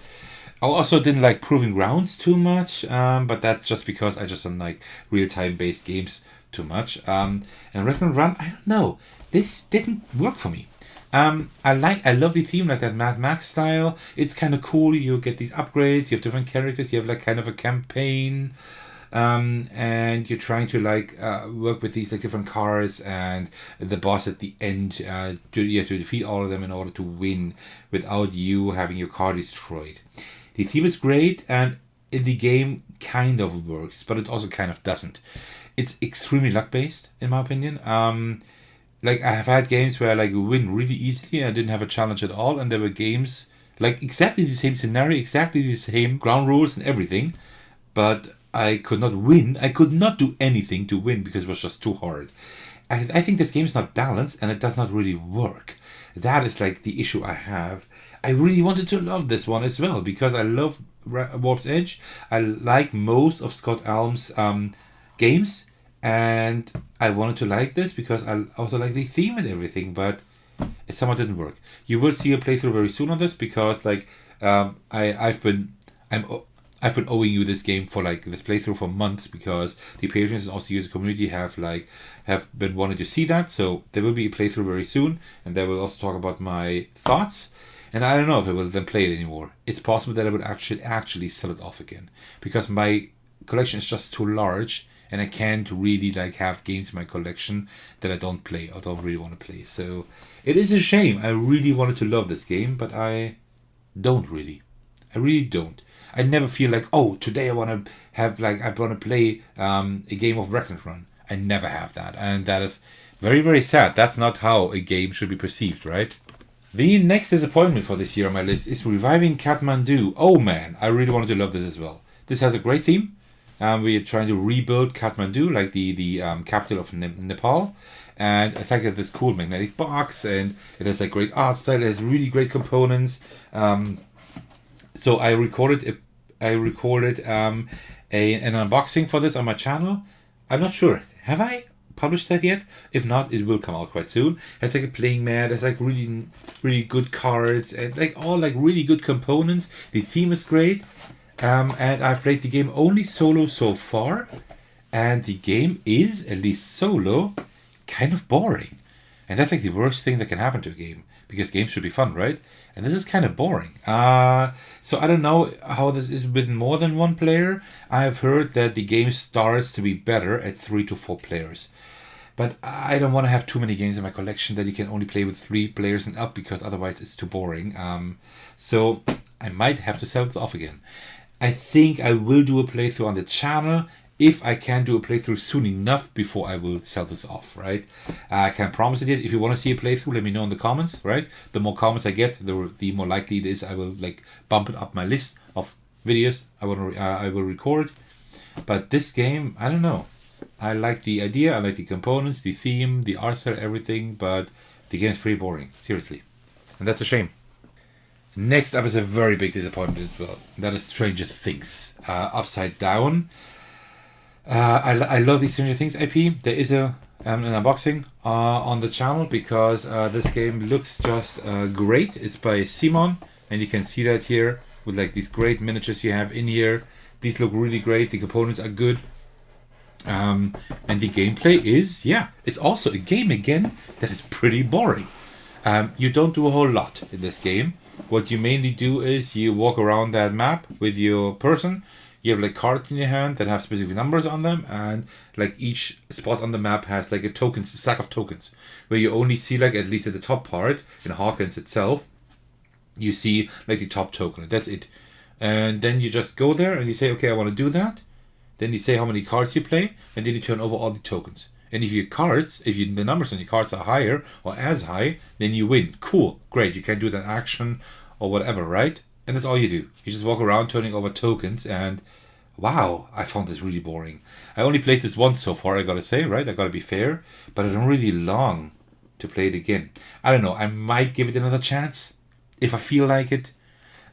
I also didn't like Proving Grounds too much, but that's just because I just don't like real-time based games too much. And Wreckland Run, I don't know. This didn't work for me. I love the theme, like that Mad Max style. It's kind of cool. You get these upgrades. You have different characters. You have like kind of a campaign. And you're trying to work with these like different cars and the boss at the end. You have to defeat all of them in order to win without you having your car destroyed. The theme is great, and the game kind of works, but it also kind of doesn't. It's extremely luck based, in my opinion. I have had games where I win really easily and I didn't have a challenge at all, and there were games like exactly the same scenario, exactly the same ground rules and everything, but I could not win. I could not do anything to win because it was just too hard. I think this game is not balanced and it does not really work. That is like the issue I have. I really wanted to love this one as well because I love Warp's Edge. I like most of Scott Alm's games, and I wanted to like this because I also like the theme and everything, but it somehow didn't work. You will see a playthrough very soon on this because I've been owing you this game for this playthrough for months because the patrons and also user community have been wanting to see that. So there will be a playthrough very soon, and they will also talk about my thoughts. And I don't know if I will then play it anymore. It's possible that I would actually sell it off again because my collection is just too large and I can't really like have games in my collection that I don't play or don't really want to play. So it is a shame. I really wanted to love this game, but I don't really. I really don't. I never feel like, oh, today I want to have like I want to play a game of Wreckland Run. I never have that, and that is very, very sad. That's not how a game should be perceived, right? The next disappointment for this year on my list is Reviving Kathmandu. Oh man, I really wanted to love this as well. This has a great theme. We are trying to rebuild Kathmandu, like the capital of Nepal. And I think that this cool magnetic box, and it has like great art style. It has really great components. So I recorded an unboxing for this on my channel. I'm not sure. Have I published that yet? If not, it will come out quite soon. It has like a playing mat. It's like really, really good cards and like all like really good components. The theme is great. And I've played the game only solo so far. And the game is, at least solo, kind of boring. And that's like the worst thing that can happen to a game. Because games should be fun, right? And this is kind of boring. So I don't know how this is with more than one player. I've heard that the game starts to be better at 3 to 4 players. But I don't want to have too many games in my collection that you can only play with 3 players and up, because otherwise it's too boring. So I might have to sell this off again. I think I will do a playthrough on the channel if I can do a playthrough soon enough before I will sell this off, right? I can't promise it yet. If you want to see a playthrough, let me know in the comments, right? The more comments I get, the more likely it is I will like bump it up my list of videos I will record. But this game, I don't know. I like the idea, I like the components, the theme, the art style, everything, but the game is pretty boring, seriously. And that's a shame. Next up is a very big disappointment as well. That is Stranger Things. Upside Down. I love the Stranger Things IP. There is an unboxing on the channel because this game looks just great. It's by Simon, and you can see that here with like these great miniatures you have in here. These look really great. The components are good. And the gameplay is, it's also a game again that is pretty boring. You don't do a whole lot in this game. What you mainly do is you walk around that map with your person. You have like cards in your hand that have specific numbers on them, and like each spot on the map has like a stack of tokens, where you only see like, at least at the top part in Hawkins itself, you see like the top token. That's it. And then you just go there and you say, okay, I want to do that. Then you say how many cards you play, and then you turn over all the tokens. And if the numbers on your cards are higher or as high, then you win. Cool, great. You can do that action or whatever, right? And that's all you do. You just walk around turning over tokens, and wow, I found this really boring. I only played this once so far, I gotta say, right? I gotta be fair, but I don't really long to play it again. I don't know, I might give it another chance if I feel like it.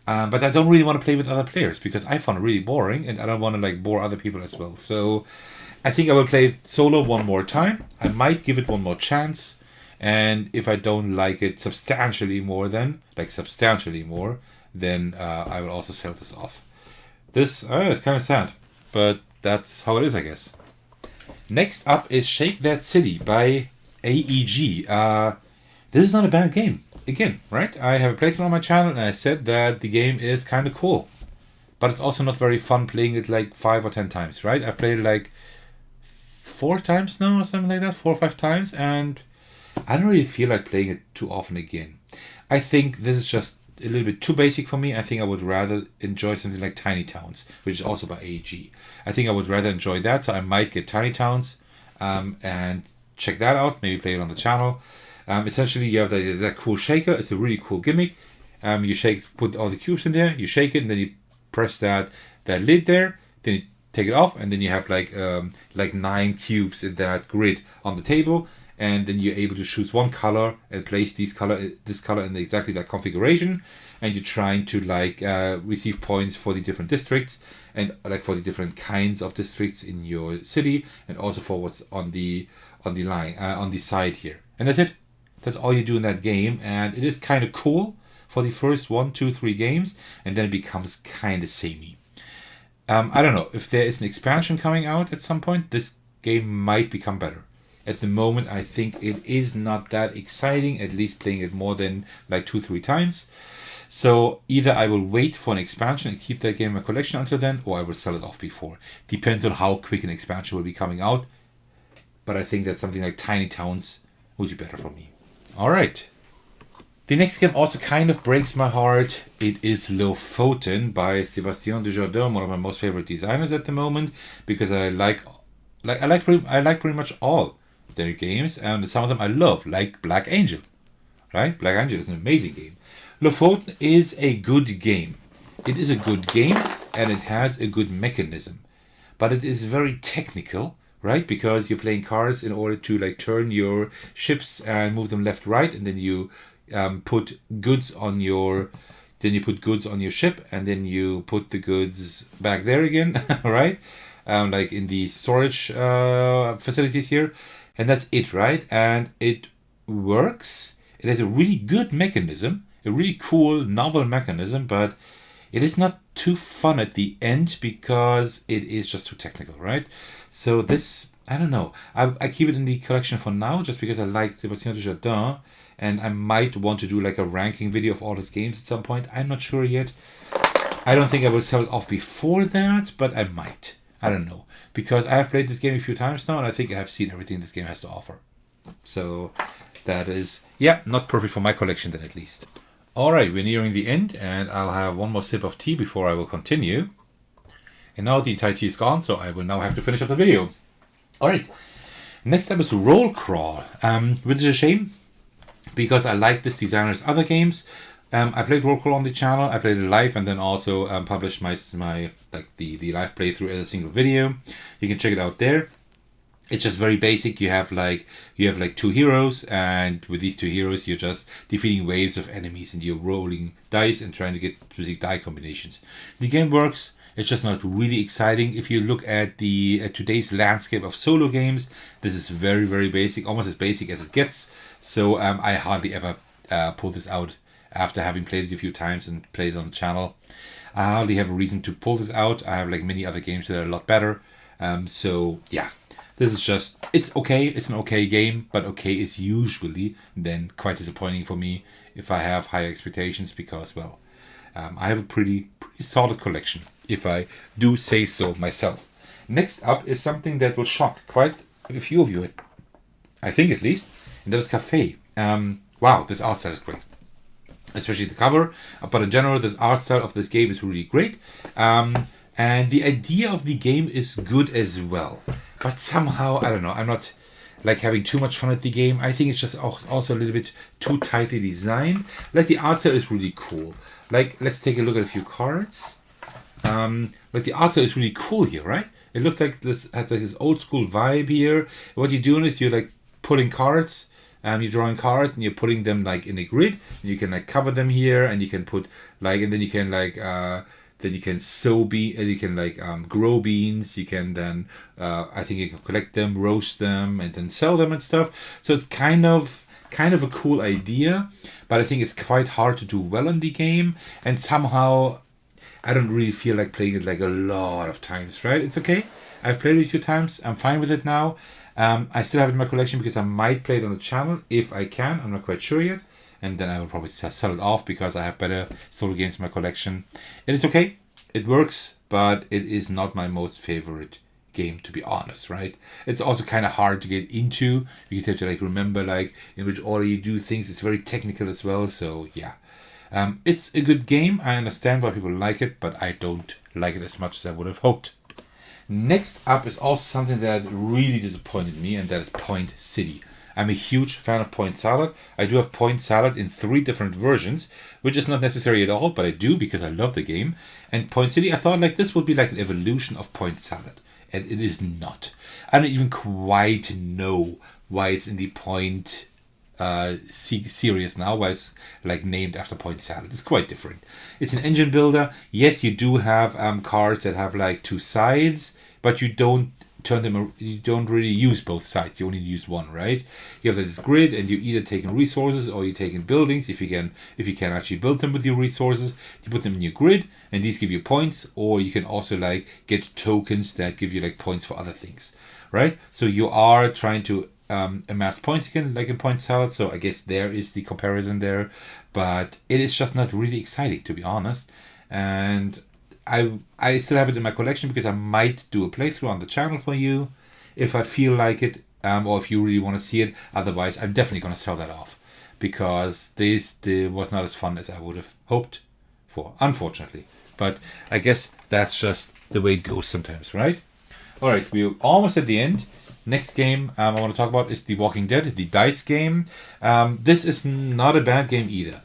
But I don't really want to play with other players because I found it really boring, and I don't want to like bore other people as well. So I think I will play it solo one more time. I might give it one more chance, and if I don't like it substantially more, then I will also sell this off. This it's kind of sad, but that's how it is, I guess. Next up is Shake That City by AEG. This is not a bad game. Again, right? I have a playthrough on my channel, and I said that the game is kind of cool. But it's also not very fun playing it like 5 or 10 times, right? I've played it like 4 times now or something like that, 4 or 5 times, and I don't really feel like playing it too often again. I think this is just a little bit too basic for me. I think I would rather enjoy something like Tiny Towns, which is also by AEG. I think I would rather enjoy that, so I might get Tiny Towns and check that out, maybe play it on the channel. Essentially, you have that cool shaker. It's a really cool gimmick. You put all the cubes in there, you shake it, and then you press that lid there. Then you take it off, and then you have like 9 cubes in that grid on the table. And then you're able to choose one color and place this color in exactly that configuration. And you're trying to receive points for the different districts and like for the different kinds of districts in your city, and also for what's on the line on the side here. And that's it. That's all you do in that game, and it is kind of cool for the first 1, 2, 3 games, and then it becomes kind of samey. I don't know if there is an expansion coming out at some point. This game might become better. At the moment, I think it is not that exciting. At least playing it more than like 2, 3 times. So either I will wait for an expansion and keep that game in my collection until then, or I will sell it off before. Depends on how quick an expansion will be coming out. But I think that something like Tiny Towns would be better for me. Alright. The next game also kind of breaks my heart. It is Lofoten by Sébastien Dujardin, one of my most favorite designers at the moment, because I like pretty much all their games, and some of them I love, like Black Angel. Right? Black Angel is an amazing game. Lofoten is a good game. It is a good game, and it has a good mechanism. But it is very technical, right? Because you're playing cards in order to like turn your ships and move them left, right, and then you put goods on your ship, and then you put the goods back there again, right? Like in the storage facilities here, and that's it, right? And it works. It has a really good mechanism, a really cool, novel mechanism, but it is not too fun at the end because it is just too technical, right? So this, I don't know. I keep it in the collection for now just because I like Sébastien Dujardin, and I might want to do like a ranking video of all his games at some point. I'm not sure yet. I don't think I will sell it off before that, but I might. I don't know. Because I have played this game a few times now, and I think I have seen everything this game has to offer. So that is, yeah, not perfect for my collection then at least. Alright, we're nearing the end, and I'll have one more sip of tea before I will continue. And now the entire tea is gone, so I will now have to finish up the video. Alright, next up is Roll Crawl, which is a shame, because I like this designer's other games. I played Roll Crawl on the channel, I played it live, and then also published my like the live playthrough as a single video. You can check it out there. It's just very basic. You have like two heroes, and with these two heroes you're just defeating waves of enemies, and you're rolling dice and trying to get specific die combinations. The game works. It's just not really exciting. If you look at today's landscape of solo games, this is very, very basic, almost as basic as it gets. So I hardly ever pull this out after having played it a few times and played it on the channel. I hardly have a reason to pull this out. I have like many other games that are a lot better. So yeah. This is just, it's okay, it's an okay game, but okay is usually then quite disappointing for me if I have high expectations, because, well, I have a pretty solid collection, if I do say so myself. Next up is something that will shock quite a few of you, I think at least, and that is Café. Wow, this art style is great. Especially the cover, but in general, this art style of this game is really great. And the idea of the game is good as well. But somehow, I don't know, I'm not like having too much fun at the game. I think it's just also a little bit too tightly designed. Like the art style is really cool. Like, let's take a look at a few cards. Like the art style is really cool here, right? It looks like this has like this old school vibe here. What you're doing is you're like pulling cards. You're drawing cards and you're putting them like in a grid. And you can like cover them here, and you can put like, and then you can like then you can you can like grow beans. You can then I think you can collect them, roast them, and then sell them and stuff. So it's kind of a cool idea, but I think it's quite hard to do well in the game, and somehow I don't really feel like playing it like a lot of times, right? It's okay. I've played it a few times. I'm fine with it now. I still have it in my collection because I might play it on the channel if I can. I'm not quite sure yet. And then I will probably sell it off because I have better solo games in my collection. It is okay. It works, but it is not my most favorite game, to be honest, right? It's also kind of hard to get into because you have to like remember like in which order you do things. It's very technical as well. So yeah, it's a good game. I understand why people like it, but I don't like it as much as I would have hoped. Next up is also something that really disappointed me, and that is Point City. I'm a huge fan of Point Salad. I do have Point Salad in 3 different versions, which is not necessary at all, but I do because I love the game. And Point City, I thought like this would be like an evolution of Point Salad, and it is not. I don't even quite know why it's in the Point series now, why it's like named after Point Salad. It's quite different. It's an engine builder. Yes, you do have cards that have like 2 sides, but you don't you don't really use both sides. You only use one, right? You have this grid, and you either take in resources or you take in buildings. If you can actually build them with your resources, you put them in your grid, and these give you points. Or you can also like get tokens that give you like points for other things, right? So you are trying to amass points again, like in Point Salad. So I guess there is the comparison there. but it is just not really exciting, to be honest. And I still have it in my collection because I might do a playthrough on the channel for you if I feel like it, or if you really want to see it. Otherwise, I'm definitely going to sell that off because this was not as fun as I would have hoped for, unfortunately. But I guess that's just the way it goes sometimes, right? All right, we're almost at the end. Next game I want to talk about is The Walking Dead, the dice game. This is not a bad game either.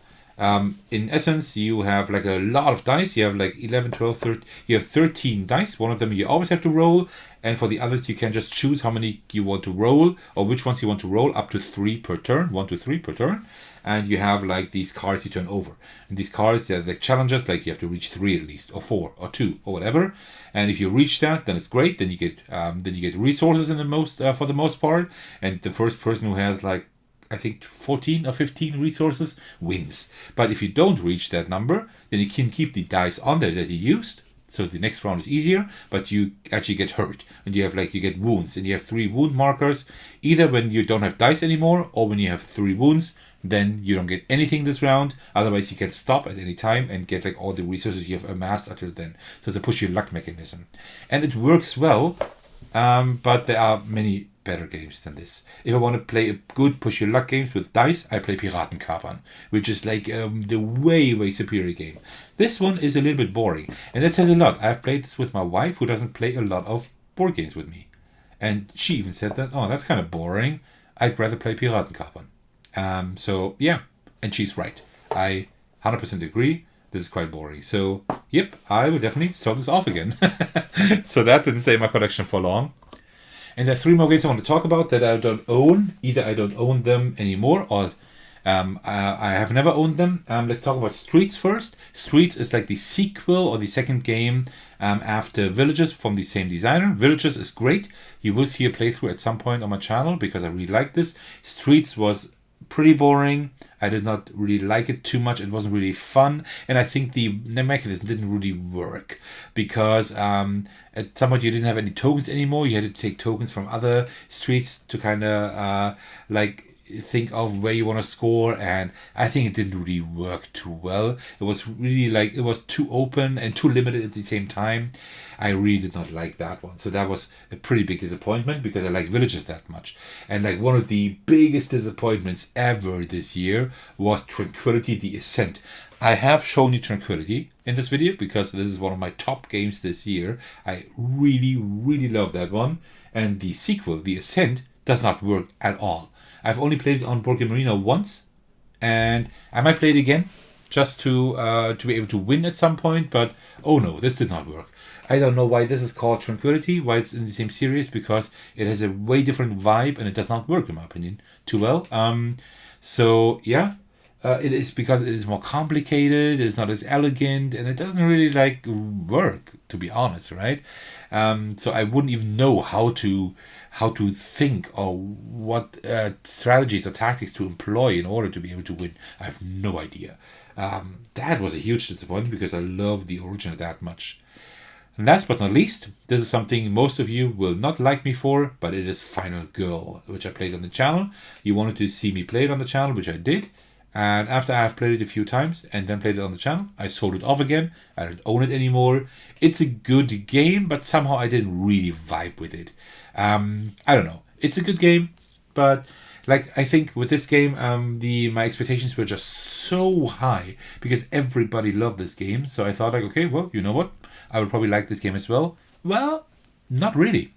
In essence, you have like a lot of dice. You have like 11, 12, 13. You have 13 dice. One of them you always have to roll. And for the others, you can just choose how many you want to roll or which ones you want to roll, up to 3 per turn, 1 to 3 per turn. And you have like these cards you turn over. And these cards, they're like challenges, like you have to reach 3 at least, or 4, or 2, or whatever. And if you reach that, then it's great. Then you get resources in the most for the most part. And the first person who has like, I think 14 or 15 resources wins. But if you don't reach that number, then you can keep the dice on there that you used. So the next round is easier, but you actually get hurt. And you get wounds. And you have 3 wound markers. Either when you don't have dice anymore, or when you have 3 wounds, then you don't get anything this round. Otherwise, you can stop at any time and get like all the resources you have amassed until then. So it's a push your luck mechanism. And it works well, but there are many better games than this. If I want to play a good push your luck games with dice, I play Piratenkapern, which is like the way superior game. This one is a little bit boring, and that says a lot. I've played this with my wife, who doesn't play a lot of board games with me, and she even said that, oh, that's kind of boring. I'd rather play Piratenkapern. So yeah, and she's right. I 100% agree. This is quite boring. So yep, I would definitely sell this off again. So that didn't stay in my collection for long. And there are 3 more games I want to talk about that I don't own. Either I don't own them anymore, or I have never owned them. Let's talk about Streets first. Streets is like the sequel or the second game after Villages from the same designer. Villages is great. You will see a playthrough at some point on my channel because I really like this. Streets was pretty boring. I did not really like it too much. It wasn't really fun, and I think the mechanism didn't really work because at some point you didn't have any tokens anymore. You had to take tokens from other streets to kind of like think of where you want to score, and I think it didn't really work too well. It was really like, it was too open and too limited at the same time. I really did not like that one. So that was a pretty big disappointment because I like Villages that much. And like one of the biggest disappointments ever this year was Tranquility, the Ascent. I have shown you Tranquility in this video because this is one of my top games this year. I really love that one. And the sequel, the Ascent, does not work at all. I've only played it on Board Game Arena once, and I might play it again just to be able to win at some point, but oh no, this did not work. I don't know why this is called Tranquility, why it's in the same series, because it has a way different vibe and it does not work, in my opinion, too well. So yeah, it is because it is more complicated, it's not as elegant, and it doesn't really like work, to be honest, right? So I wouldn't even know how to think or what strategies or tactics to employ in order to be able to win. I have no idea. That was a huge disappointment because I love the original that much. And last but not least, this is something most of you will not like me for, but it is Final Girl, which I played on the channel. You wanted to see me play it on the channel, which I did. And after I have played it a few times and then played it on the channel, I sold it off again. I don't own it anymore. It's a good game, but somehow I didn't really vibe with it. I don't know. It's a good game, but like I think with this game, my expectations were just so high because everybody loved this game. So I thought like, okay, well, you know what? I would probably like this game as well. Well, not really.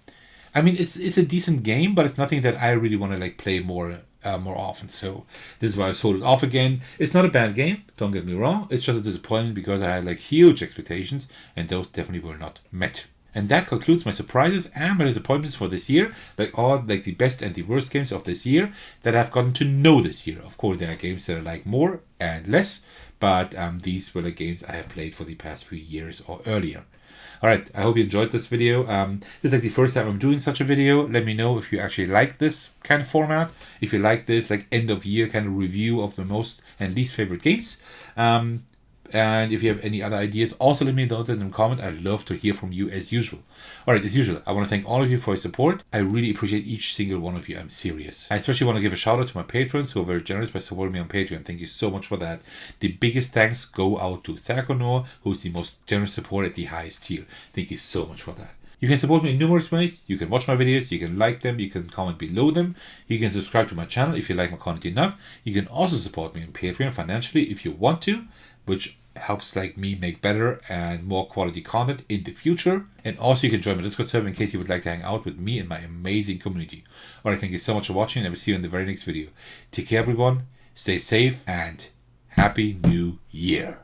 I mean, it's a decent game, but it's nothing that I really want to like play more often. So this is why I sold it off again. It's not a bad game, don't get me wrong. It's just a disappointment because I had like huge expectations and those definitely were not met. And that concludes my surprises and my disappointments for this year. Like all like the best and the worst games of this year that I've gotten to know this year. Of course, there are games that I like more and less, but these were the games I have played for the past few years or earlier. Alright, I hope you enjoyed this video. This is like the first time I'm doing such a video. Let me know if you actually like this kind of format. If you like this like end of year kind of review of the most and least favorite games. And And if you have any other ideas, also let me know them in the comment. I'd love to hear from you as usual. Alright, as usual, I want to thank all of you for your support. I really appreciate each single one of you. I'm serious. I especially want to give a shout out to my patrons who are very generous by supporting me on Patreon. Thank you so much for that. The biggest thanks go out to Thakonor, who's the most generous supporter at the highest tier. Thank you so much for that. You can support me in numerous ways. You can watch my videos, you can like them, you can comment below them, you can subscribe to my channel if you like my content enough. You can also support me on Patreon financially if you want to, which helps like me make better and more quality content in the future. And also you can join my Discord server in case you would like to hang out with me and my amazing community. Alright, thank you so much for watching, and I will see you in the very next video. Take care everyone, stay safe, and Happy New Year!